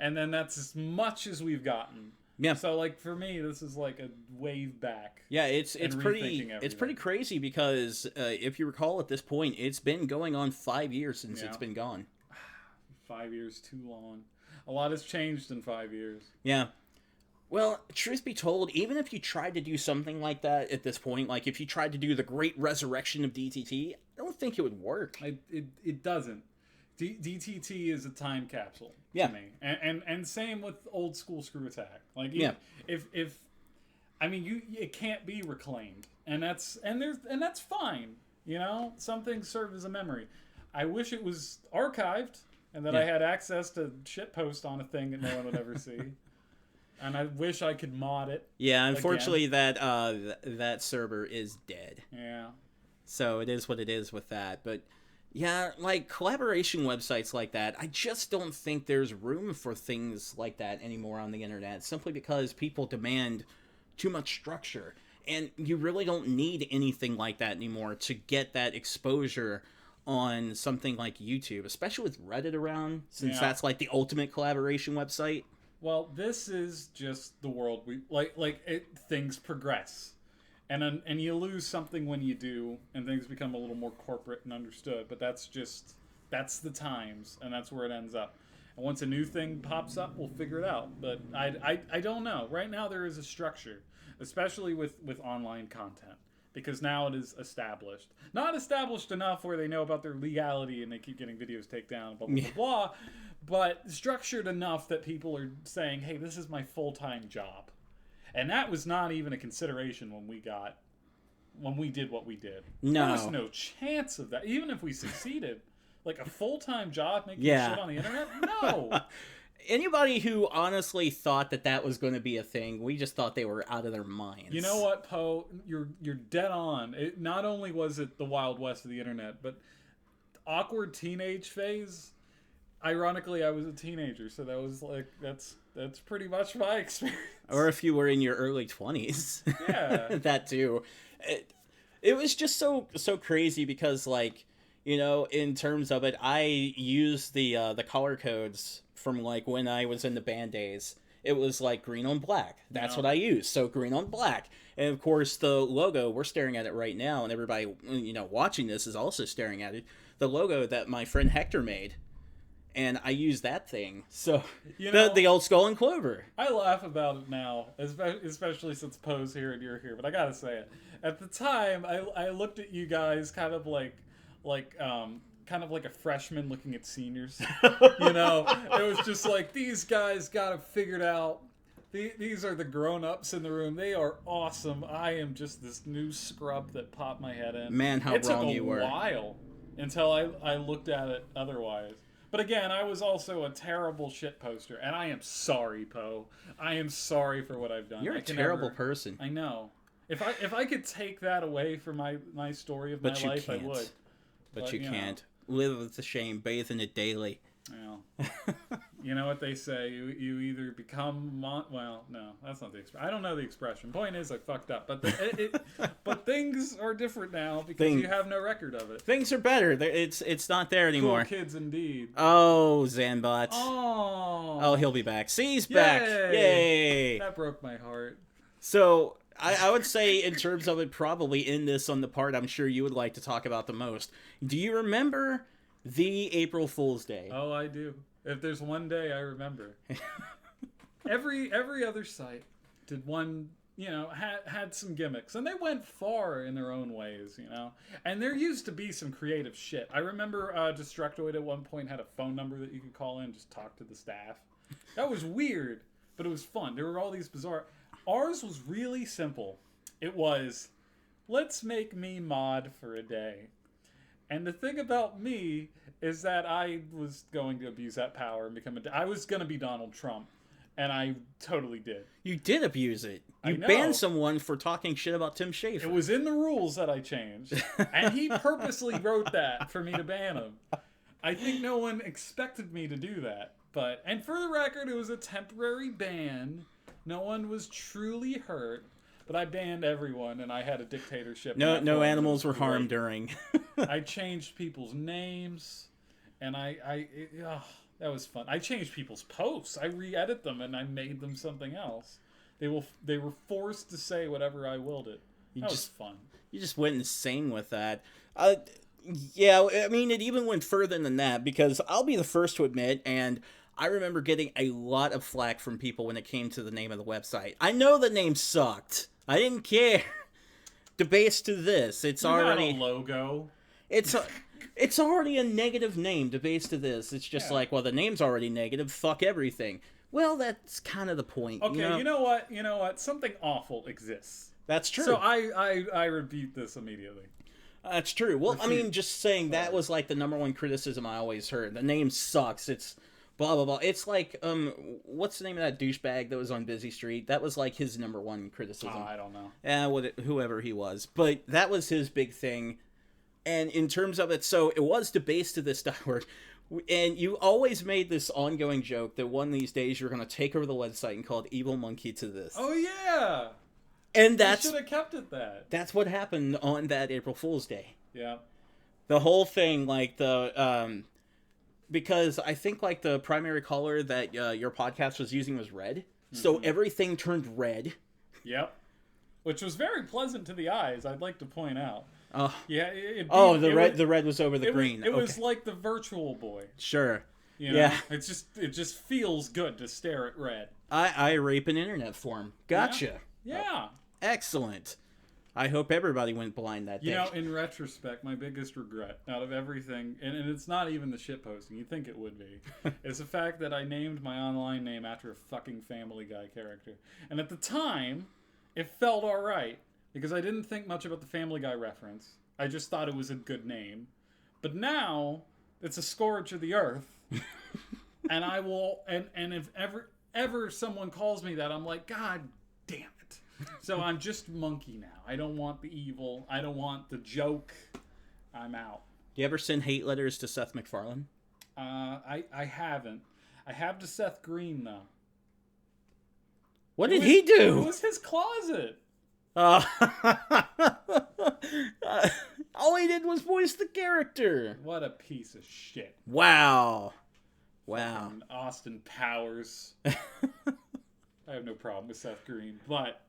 and then that's as much as we've gotten. Yeah. So, like, for me, this is like a wave back. Yeah, it's pretty crazy because if you recall at this point, it's been going on 5 years since it's been gone. 5 years, too long. A lot has changed in 5 years. Yeah. Well, truth be told, even if you tried to do something like that at this point, like if you tried to do the great resurrection of DTT, I don't think it would work. It doesn't. DTT is a time capsule to me, and same with old school Screw Attack. Like, if it can't be reclaimed, and that's fine. You know, some things serve as a memory. I wish it was archived and that I had access to shitpost on a thing that no one would ever see. And I wish I could mod it. Yeah, unfortunately, that server is dead. Yeah. So it is what it is with that. But yeah, like collaboration websites like that, I just don't think there's room for things like that anymore on the internet, simply because people demand too much structure. And you really don't need anything like that anymore to get that exposure on something like YouTube, especially with Reddit around, since that's like the ultimate collaboration website. Well, this is just the world we things progress, and you lose something when you do, and things become a little more corporate and understood. But that's the times, and that's where it ends up. And once a new thing pops up, we'll figure it out. But I don't know. Right now there is a structure, especially with online content, because now it is established. Not established enough where they know about their legality and they keep getting videos taken down, blah blah blah blah. But structured enough that people are saying, hey, this is my full-time job. And that was not even a consideration when we did what we did. No. There was no chance of that. Even if we succeeded. Like a full-time job making shit on the internet? No. Anybody who honestly thought that was going to be a thing, we just thought they were out of their minds. You know what, Poe? You're dead on. It, not only was it the Wild West of the internet, but awkward teenage phase. Ironically, I was a teenager, so that was like that's pretty much my experience. Or if you were in your early 20s. Yeah. That too. It was just so crazy because, like, you know, in terms of it, I used the color codes from like when I was in the band days. It was like green on black. That's what I used. So green on black. And of course the logo, we're staring at it right now, and everybody, you know, watching this is also staring at it. The logo that my friend Hector made. and I use that thing. So You know, the old Skull and Clover. I laugh about it now, especially since Poe's here and you're here. But I gotta say it. At the time, I looked at you guys kind of kind of like a freshman looking at seniors. You know, it was just like, these guys got it figured out. These are the grown-ups in the room. They are awesome. I am just this new scrub that popped my head in. Man, how wrong you were. It took a while until I looked at it otherwise. But again, I was also a terrible shit poster, and I am sorry, Poe. I am sorry for what I've done. You're a terrible person. I know. If I could take that away from my story of my life, I would. But you can't. Live with the shame, bathe in it daily. Well, you know what they say, you either become well, no, that's not the expression. I don't know the expression. Point is, I fucked up. But but things are different now because you have no record of it. Things are better. It's not there anymore. Cool kids indeed. Oh, Zanbot. Oh, he'll be back. See, he's back. Yay! That broke my heart. So I would say, in terms of it, probably end this on the part I'm sure you would like to talk about the most. Do you remember the April Fool's Day? Oh, I do. If there's one day I remember. every other site did one, had some gimmicks, and they went far in their own ways, And there used to be some creative shit. I remember Destructoid at one point had a phone number that you could call in and just talk to the staff. That was weird, but it was fun. There were all these bizarre... Ours was really simple. It was, let's make me mod for a day. And the thing about me is that I was going to abuse that power and become I was going to be Donald Trump. And I totally did. You did abuse it. You banned someone for talking shit about Tim Schafer. It was in the rules that I changed. And he purposely wrote that for me to ban him. I think no one expected me to do that. And for the record, it was a temporary ban. No one was truly hurt. But I banned everyone, and I had a dictatorship. No animals were harmed during. I changed people's names, and that was fun. I changed people's posts. I re-edit them, and I made them something else. They were forced to say whatever I willed it. That was fun. You just went insane with that. Yeah, I mean, it even went further than that, because I'll be the first to admit, and I remember getting a lot of flack from people when it came to the name of the website. I know the name sucked. I didn't care. Debase to this. It's already a logo. It's already a negative name. Debase to this. It's just like, well, the name's already negative. Fuck everything. Well, that's kind of the point. Okay, you know what? Something awful exists. That's true. So I rebuke this immediately. That's true. Well, I mean, just saying that was like the number one criticism I always heard. The name sucks. It's blah, blah, blah. It's like, what's the name of that douchebag that was on Busy Street? That was like his number one criticism. Oh, I don't know. Whoever he was. But that was his big thing. And in terms of it, so it was debased to this .org. And you always made this ongoing joke that one of these days you're going to take over the website and call it Evil Monkey to this. Oh, yeah. And that's... should have kept it that. That's what happened on that April Fool's Day. Yeah. The whole thing, like the... because I think like the primary color that your podcast was using was red. Mm-hmm. So everything turned red. Yep. Which was very pleasant to the eyes, I'd like to point out. Yeah. The red was over the green. It was like the Virtual Boy. Sure. Yeah. It just feels good to stare at red. I rape an internet form. Gotcha. Yeah. Excellent. I hope everybody went blind that day. In retrospect, my biggest regret out of everything, and it's not even the shitposting, you'd think it would be, is the fact that I named my online name after a fucking Family Guy character. And at the time, it felt alright, because I didn't think much about the Family Guy reference. I just thought it was a good name. But now, it's a scourge of the earth, and I will, and if ever someone calls me that, I'm like, God damn it. So I'm just Monkey now. I don't want the evil. I don't want the joke. I'm out. Do you ever send hate letters to Seth MacFarlane? I haven't. I have to Seth Green, though. What did he do? It was his closet. All he did was voice the character. What a piece of shit. Wow. Austin Powers. I have no problem with Seth Green, but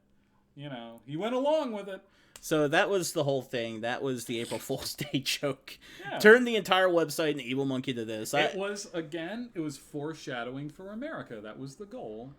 he went along with it. So that was the whole thing. That was the April Fool's Day joke. Yeah. Turned the entire website and Evil Monkey to this. It was foreshadowing for America. That was the goal.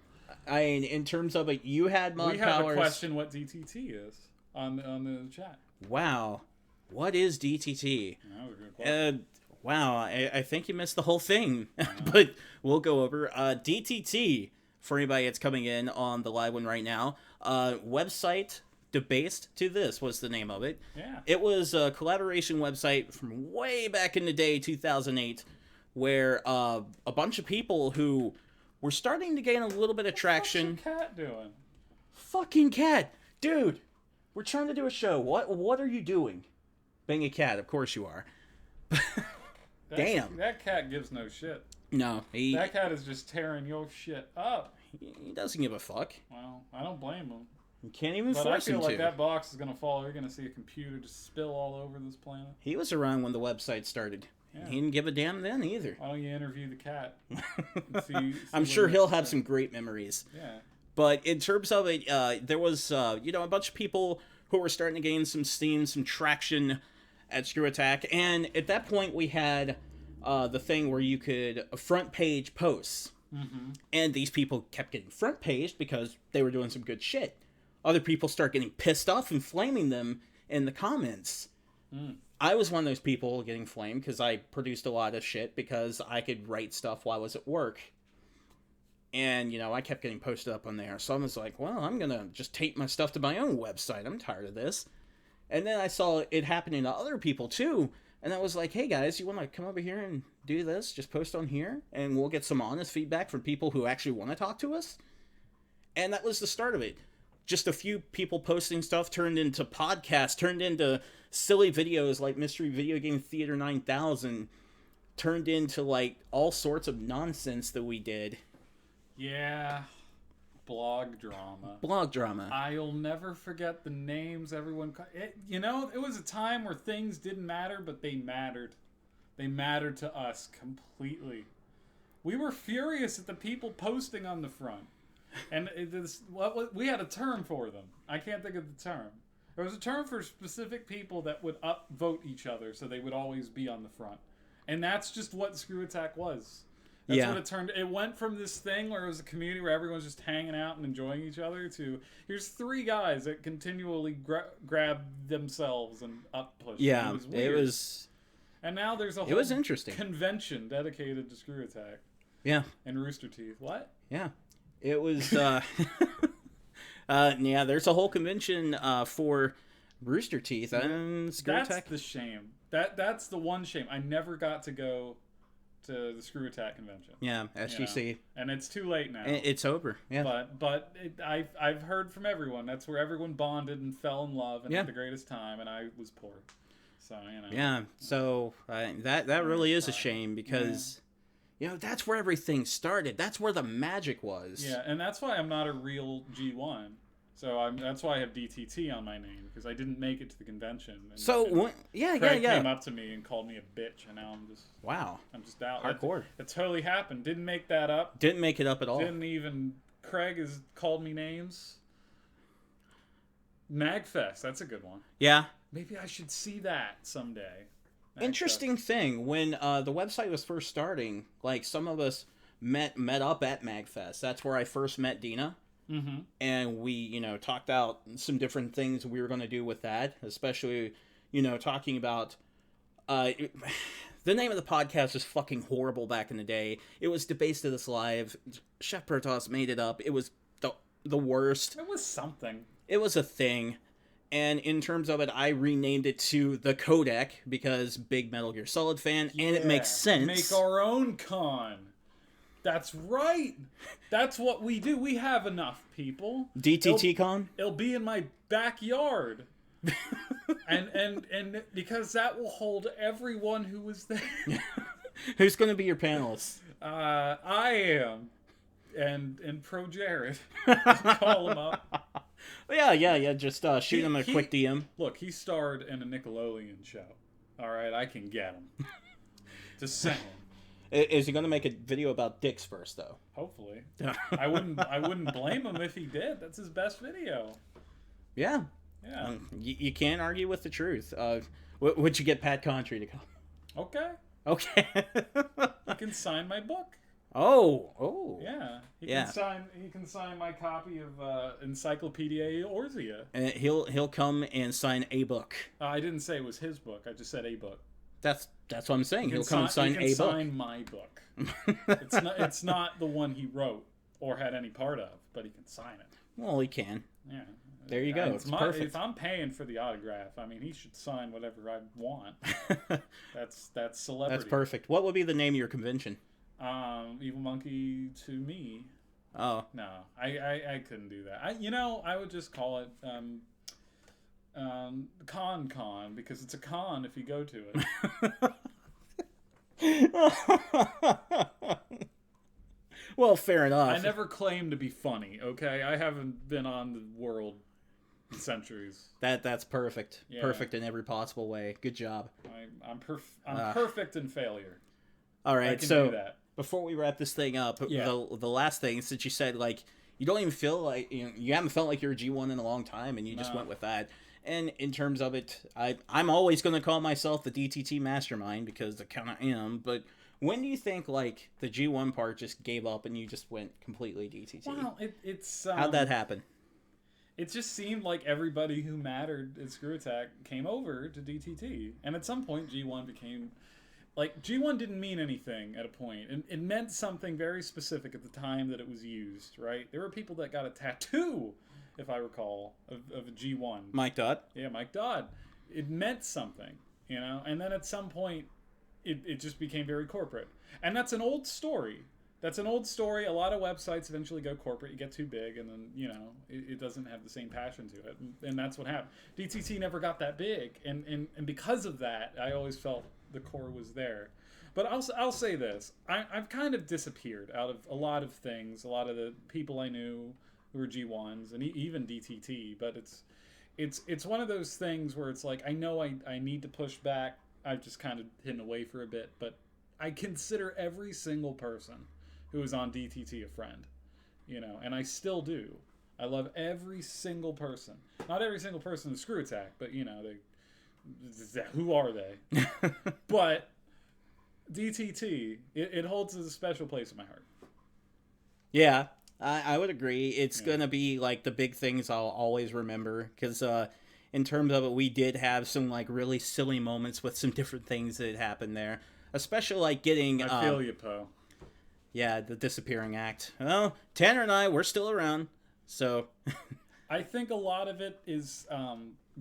In terms of it, you had mod powers. We have a question what DTT is on the chat. Wow. What is DTT? That was a good question. Wow, I think you missed the whole thing. But we'll go over. DTT, for anybody that's coming in on the live one right now, website debased to this was the name of it. Yeah. It was a collaboration website from way back in the day, 2008, where a bunch of people who were starting to gain a little bit of traction. What's your cat doing? Fucking cat! Dude! We're trying to do a show. What are you doing? Being a cat, of course you are. Damn. That cat gives no shit. No. That cat is just tearing your shit up. He doesn't give a fuck. Well, I don't blame him. You can't even But force him to. I feel like that box is going to fall. You're going to see a computer just spill all over this planet. He was around when the website started. Yeah. He didn't give a damn then either. Why don't you interview the cat? I'm sure he'll have some great memories. Yeah. But in terms of it, there was a bunch of people who were starting to gain some steam, some traction at Screw Attack. And at that point, we had the thing where you could front page posts. Mm-hmm. And these people kept getting front paged because they were doing some good shit. Other people start getting pissed off and flaming them in the comments. Mm. I was one of those people getting flamed because I produced a lot of shit because I could write stuff while I was at work. And, I kept getting posted up on there. So I was like, well, I'm going to just tape my stuff to my own website. I'm tired of this. And then I saw it happening to other people too. And I was like, hey guys, you want to come over here and do this? Just post on here and we'll get some honest feedback from people who actually want to talk to us. And that was the start of it. Just a few people posting stuff turned into podcasts, turned into silly videos like Mystery Video Game Theater 9000, turned into like all sorts of nonsense that we did. Yeah. Blog drama. Blog drama. I'll never forget the names everyone... it was a time where things didn't matter, but they mattered. They mattered to us completely. We were furious at the people posting on the front. And we had a term for them. I can't think of the term. There was a term for specific people that would upvote each other, so they would always be on the front. And that's just what Screw Attack was. That's what it turned. It went from this thing where it was a community where everyone's just hanging out and enjoying each other to here's three guys that continually grab themselves and up push. Yeah, it was weird. It was. And now there's a whole it was interesting convention dedicated to Screw Attack. Yeah. And Rooster Teeth. What? Yeah. It was, yeah, there's a whole convention for Rooster Teeth and Screw Attack. That's the shame. That's the one shame. I never got to go to the Screw Attack convention. Yeah, SGC. And it's too late now. It's over, yeah. But I've heard from everyone. That's where everyone bonded and fell in love and had the greatest time, and I was poor. So, Yeah, so that really is a shame because... Yeah. That's where everything started. That's where the magic was. Yeah, and that's why I'm not a real G1. So that's why I have DTT on my name, because I didn't make it to the convention. And Craig came up to me and called me a bitch, and now I'm just... Wow. I'm just out. Hardcore. It totally happened. Didn't make that up. Didn't make it up at all. Craig has called me names. Magfest, that's a good one. Yeah. Maybe I should see that someday. Interesting thing, when the website was first starting, like some of us met up at MagFest. That's where I first met Dina. Mm-hmm. And we, talked out some different things we were going to do with that, especially, talking about... the name of the podcast was fucking horrible back in the day. It was Debased to This Live. Chef Protoss made it up. It was the worst. It was something. It was a thing. And in terms of it, I renamed it to The Codec because big Metal Gear Solid fan, and it makes sense. Make our own con. That's right. That's what we do. We have enough people. DTT con? It'll be in my backyard. and because that will hold everyone who was there. Who's going to be your panelists? I am. And Pro Jared. Call him up. Yeah. Just shoot him a quick DM. Look, he starred in a Nickelodeon show. All right, I can get him. Just saying. Is he going to make a video about dicks first, though? Hopefully. I wouldn't blame him if he did. That's his best video. Yeah. Yeah. You can't argue with the truth. Would you get Pat Contry to come? Okay. Okay. He can sign my book. Oh. Yeah. He Yeah. can sign my copy of Encyclopedia Eorzea. And he'll come and sign a book. I didn't say it was his book. I just said a book. That's what I'm saying. He'll come and sign sign a book. Sign my book. It's not the one he wrote or had any part of, but he can sign it. Well, he can. Yeah. There you go. It's perfect. If I'm paying for the autograph, I mean, he should sign whatever I want. That's celebrity. That's perfect. What would be the name of your convention? Evil Monkey to me. Oh. No, I couldn't do that. I would just call it Con because it's a con if you go to it. Well, fair enough. I never claimed to be funny, okay? I haven't been on the world in centuries. That's perfect. Yeah. Perfect in every possible way. Good job. I'm perfect in failure. All right, I can so do that. Before we wrap this thing up, Yeah. the last thing, since you said like you don't even feel like you haven't felt like you're a G1 in a long time, and you just went with that. And in terms of it, I'm always going to call myself the DTT mastermind because I kind of am. But when do you think like the G1 part just gave up and you just went completely DTT? Well, it's how'd that happen? It just seemed like everybody who mattered at Screw Attack came over to DTT, and at some point G1 became like G1 didn't mean anything at a point, and it meant something very specific at the time that it was used. Right? There were people that got a tattoo, if I recall, of a G1. Mike Dodd. Yeah, Mike Dodd. It meant something, and then at some point, it just became very corporate. And that's an old story. That's an old story. A lot of websites eventually go corporate. You get too big, and then, it doesn't have the same passion to it. And that's what happened. DTT never got that big. And because of that, I always felt the core was there. But I'll say this. I've kind of disappeared out of a lot of things. A lot of the people I knew who were G1s, and even DTT. But it's one of those things where it's like, I know I need to push back. I've just kind of hidden away for a bit, but I consider every single person who was on DTT a friend, and I still do. I love every single person. Not every single person in Screw Attack, but who are they? But DTT, it holds a special place in my heart. Yeah, I would agree. It's gonna be like the big things I'll always remember because in terms of it, we did have some like really silly moments with some different things that happened there, especially like getting. I feel you, Poe. Yeah, the disappearing act. Well, Tanner and I, we're still around, so. I think a lot of it is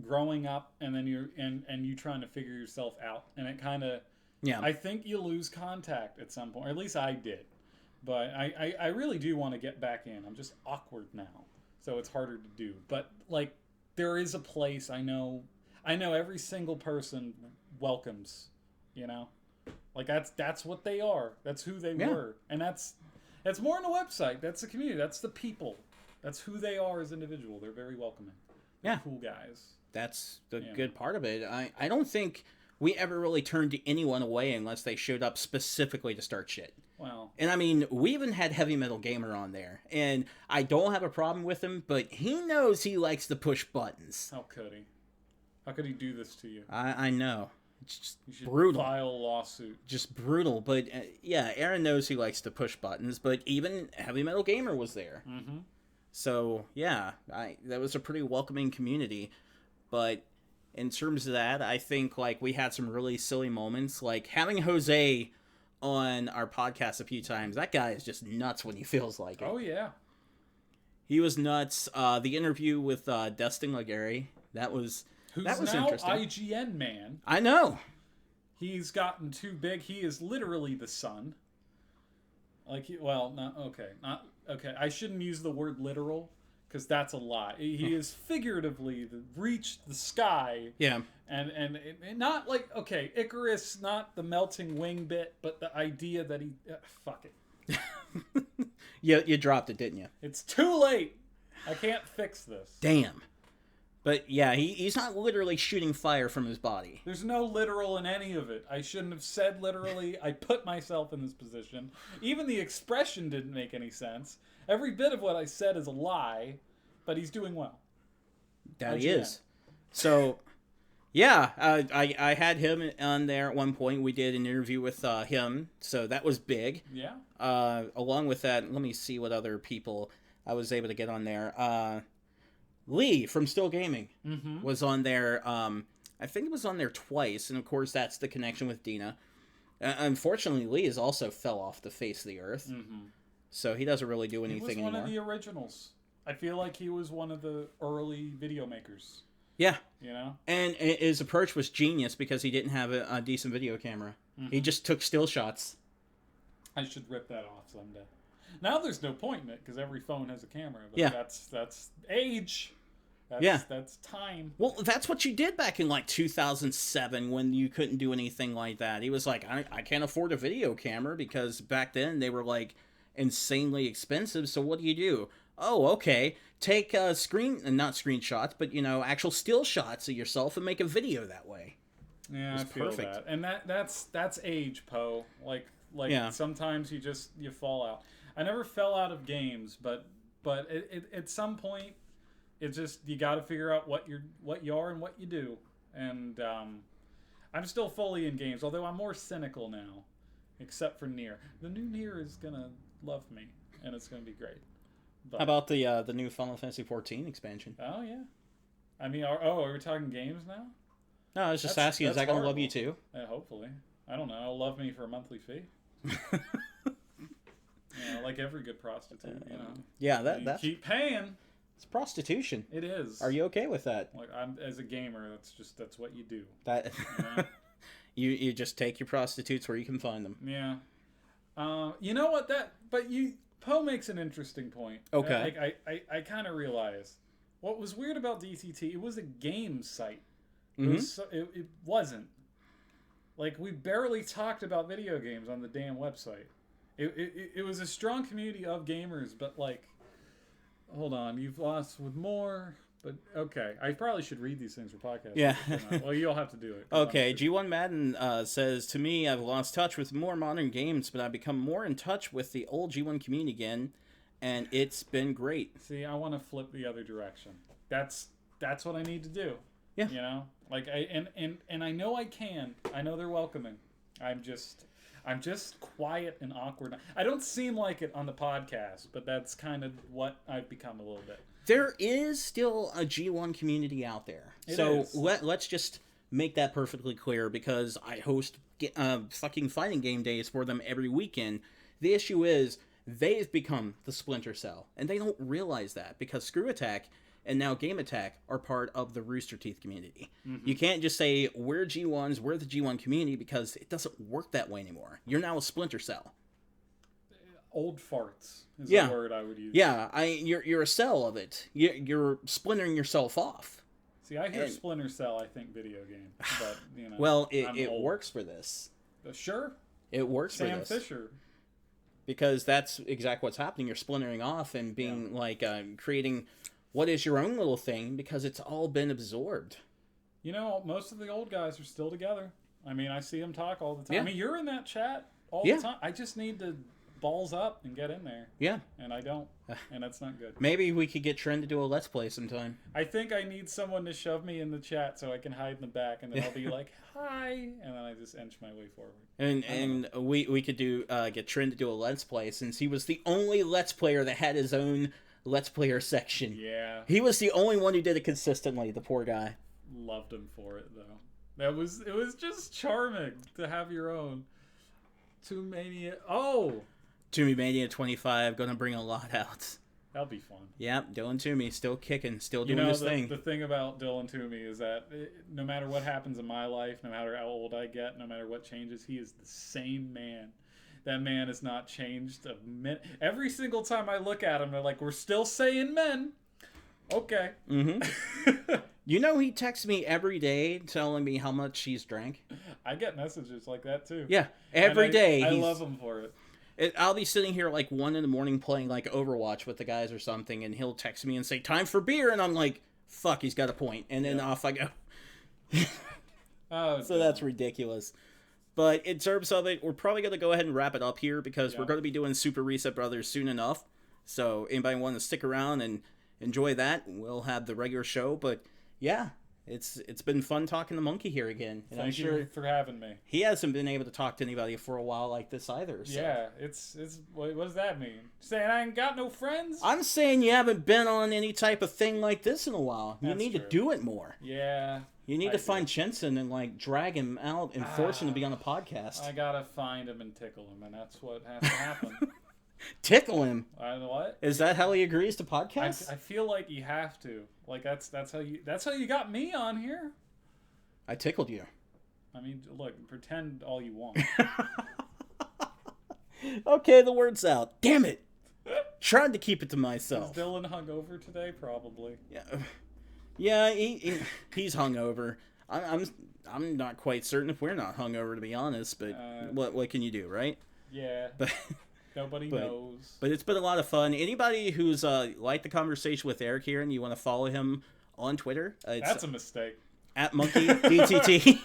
growing up, and then you trying to figure yourself out, and it kind of. Yeah. I think you lose contact at some point, or at least I did, but I really do want to get back in. I'm just awkward now, so it's harder to do. But like. There is a place I know every single person welcomes, like that's what they are. That's who they were. And that's more than a website. That's the community. That's the people. That's who they are as individuals. They're very welcoming. They're cool guys. That's the good part of it. I don't think we ever really turned anyone away unless they showed up specifically to start shit. Well, and I mean, we even had Heavy Metal Gamer on there, and I don't have a problem with him, but he knows he likes to push buttons. How could he? How could he do this to you? I know. It's just you brutal. File a lawsuit. Just brutal, but yeah, Aaron knows he likes to push buttons, but even Heavy Metal Gamer was there. Mm-hmm. So yeah, that was a pretty welcoming community, but in terms of that, I think like we had some really silly moments, like having Jose on our podcast a few times. That guy is just nuts when he feels like it. Oh yeah, he was nuts. The interview with Destin Legary, that was now interesting. IGN man. I know. He's gotten too big. He is literally the sun. Not okay. I shouldn't use the word literal because that's a lie. He is figuratively reached the sky. Yeah. And not like, okay, Icarus, not the melting wing bit, but the idea that he... fuck it. You dropped it, didn't you? It's too late. I can't fix this. Damn. But yeah, he's not literally shooting fire from his body. There's no literal in any of it. I shouldn't have said literally. I put myself in this position. Even the expression didn't make any sense. Every bit of what I said is a lie, but he's doing well. That he is. So, yeah, I had him on there at one point. We did an interview with him, so that was big. Yeah. Along with that, let me see what other people I was able to get on there. Lee from Still Gaming was on there. I think it was on there twice, and of course that's the connection with Dina. Unfortunately, Lee has also fell off the face of the earth, so he doesn't really do anything anymore. He was one of the originals. I feel like he was one of the early video makers. Yeah. You know? And his approach was genius because he didn't have a decent video camera. He just took still shots. I should rip that off someday. Now there's no point in it because every phone has a camera. But yeah. That's age. That's time. Well, that's what you did back in like 2007 when you couldn't do anything like that. He was like, I can't afford a video camera because back then they were like insanely expensive. So what do? Oh, okay. Take not screenshots, but actual still shots of yourself and make a video that way. Yeah, I feel perfect. That. And that's age, Poe. Like sometimes you fall out. I never fell out of games, but at some point it's just you got to figure out what you are and what you do. And I'm still fully in games, although I'm more cynical now, except for Nier. The new Nier is gonna love me, and it's gonna be great. But, how about the new Final Fantasy 14 expansion? Oh yeah, I mean, are we talking games now? No, I was just asking. Is that gonna love you too? Yeah, hopefully. I don't know. It'll love me for a monthly fee. Like every good prostitute, Yeah, that's keep paying. It's prostitution. It is. Are you okay with that? Like as a gamer, that's what you do. That you just take your prostitutes where you can find them. Yeah. You know what Poe makes an interesting point. Okay. I kind of realize what was weird about DTT. It was a game site. It wasn't. Like we barely talked about video games on the damn website. It was a strong community of gamers, but like, hold on, you've lost with more. But okay, I probably should read these things for podcasts. Yeah. Well, you'll have to do it. Okay, G1 Madden says, to me, I've lost touch with more modern games, but I've become more in touch with the old G1 community again, and it's been great. See, I want to flip the other direction. That's what I need to do. Yeah. Like and I know I can. I know they're welcoming. I'm just quiet and awkward. I don't seem like it on the podcast, but that's kind of what I've become a little bit. There is still a G1 community out there. Let's just make that perfectly clear because I host fucking fighting game days for them every weekend. The issue is they've become the Splinter Cell, and they don't realize that because Screw Attack and now Game Attack are part of the Rooster Teeth community. You can't just say, we're G1s, we're the G1 community, because it doesn't work that way anymore. You're now a Splinter Cell. Old farts is the word I would use. Yeah, you're a cell of it. You're splintering yourself off. See, I hear Splinter Cell, I think video game. But, well, it works for this. Sure. It works for Sam this. Fisher. Because that's exactly what's happening. You're splintering off and being creating what is your own little thing because it's all been absorbed. Most of the old guys are still together. I mean, I see them talk all the time. Yeah. I mean, you're in that chat all the time. I just need to balls up and get in there. Yeah. And I don't. And that's not good. Maybe we could get Trent to do a Let's Play sometime. I think I need someone to shove me in the chat so I can hide in the back, and then I'll be like, hi, and then I just inch my way forward. And we could do get Trent to do a Let's Play since he was the only Let's Player that had his own Let's Player section. Yeah. He was the only one who did it consistently, the poor guy. Loved him for it, though. It was just charming to have your own. Tomb Mania. Oh! Toomey Mania 25, gonna bring a lot out. That'll be fun. Yep, Dylan Toomey, still kicking, still doing his thing. The thing about Dylan Toomey is that no matter what happens in my life, no matter how old I get, no matter what changes, he is the same man. That man has not changed a minute. Every single time I look at him, they're like, we're still saying men. Okay. Mm-hmm. He texts me every day telling me how much he's drank. I get messages like that, too. Yeah, every day. I love him for it. I'll be sitting here like 1 a.m. playing like Overwatch with the guys or something, and he'll text me and say, time for beer, and I'm like, fuck, he's got a point. And then off I go. So that's ridiculous. But in terms of it, we're probably going to go ahead and wrap it up here because we're going to be doing Super Reset Brothers soon enough. So anybody want to stick around and enjoy that. We'll have the regular show, but yeah, it's been fun talking to Monkey here again. And Thank you for having me. He hasn't been able to talk to anybody for a while like this either. So. Yeah, it's what does that mean? Saying I ain't got no friends? I'm saying you haven't been on any type of thing like this in a while. You need to do it more. Yeah. You need to find Jensen and like drag him out and force him to be on the podcast. I gotta find him and tickle him, and that's what has to happen. Tickle him? What? Is that how he agrees to podcasts? I feel like you have to. Like that's how you got me on here. I tickled you. I mean, look, pretend all you want. Okay, the word's out. Damn it! Tried to keep it to myself. Is Dylan hungover today? Probably. Yeah, he's hungover. I'm not quite certain if we're not hungover, to be honest. But what can you do, right? Yeah. But nobody knows. But it's been a lot of fun. Anybody who's liked the conversation with Eric here and you want to follow him on Twitter, that's a mistake. At Monkey DTT.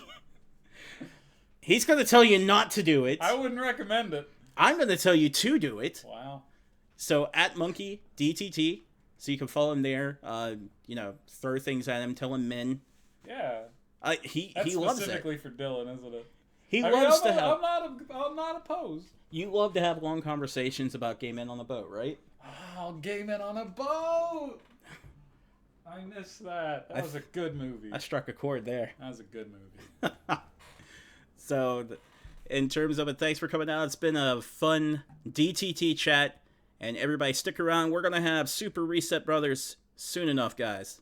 He's going to tell you not to do it. I wouldn't recommend it. I'm going to tell you to do it. Wow. So at Monkey DTT, so you can follow him there. Throw things at him, tell him men. Yeah. He That's loves it. Specifically for Dylan, isn't it? He loves to have. I'm not opposed. You love to have long conversations about gay men on the boat, right? Oh, gay men on a boat. I missed that. That was a good movie. I struck a chord there. That was a good movie. So, in terms of it, thanks for coming out. It's been a fun DTT chat. And everybody stick around. We're going to have Super Reset Brothers soon enough, guys.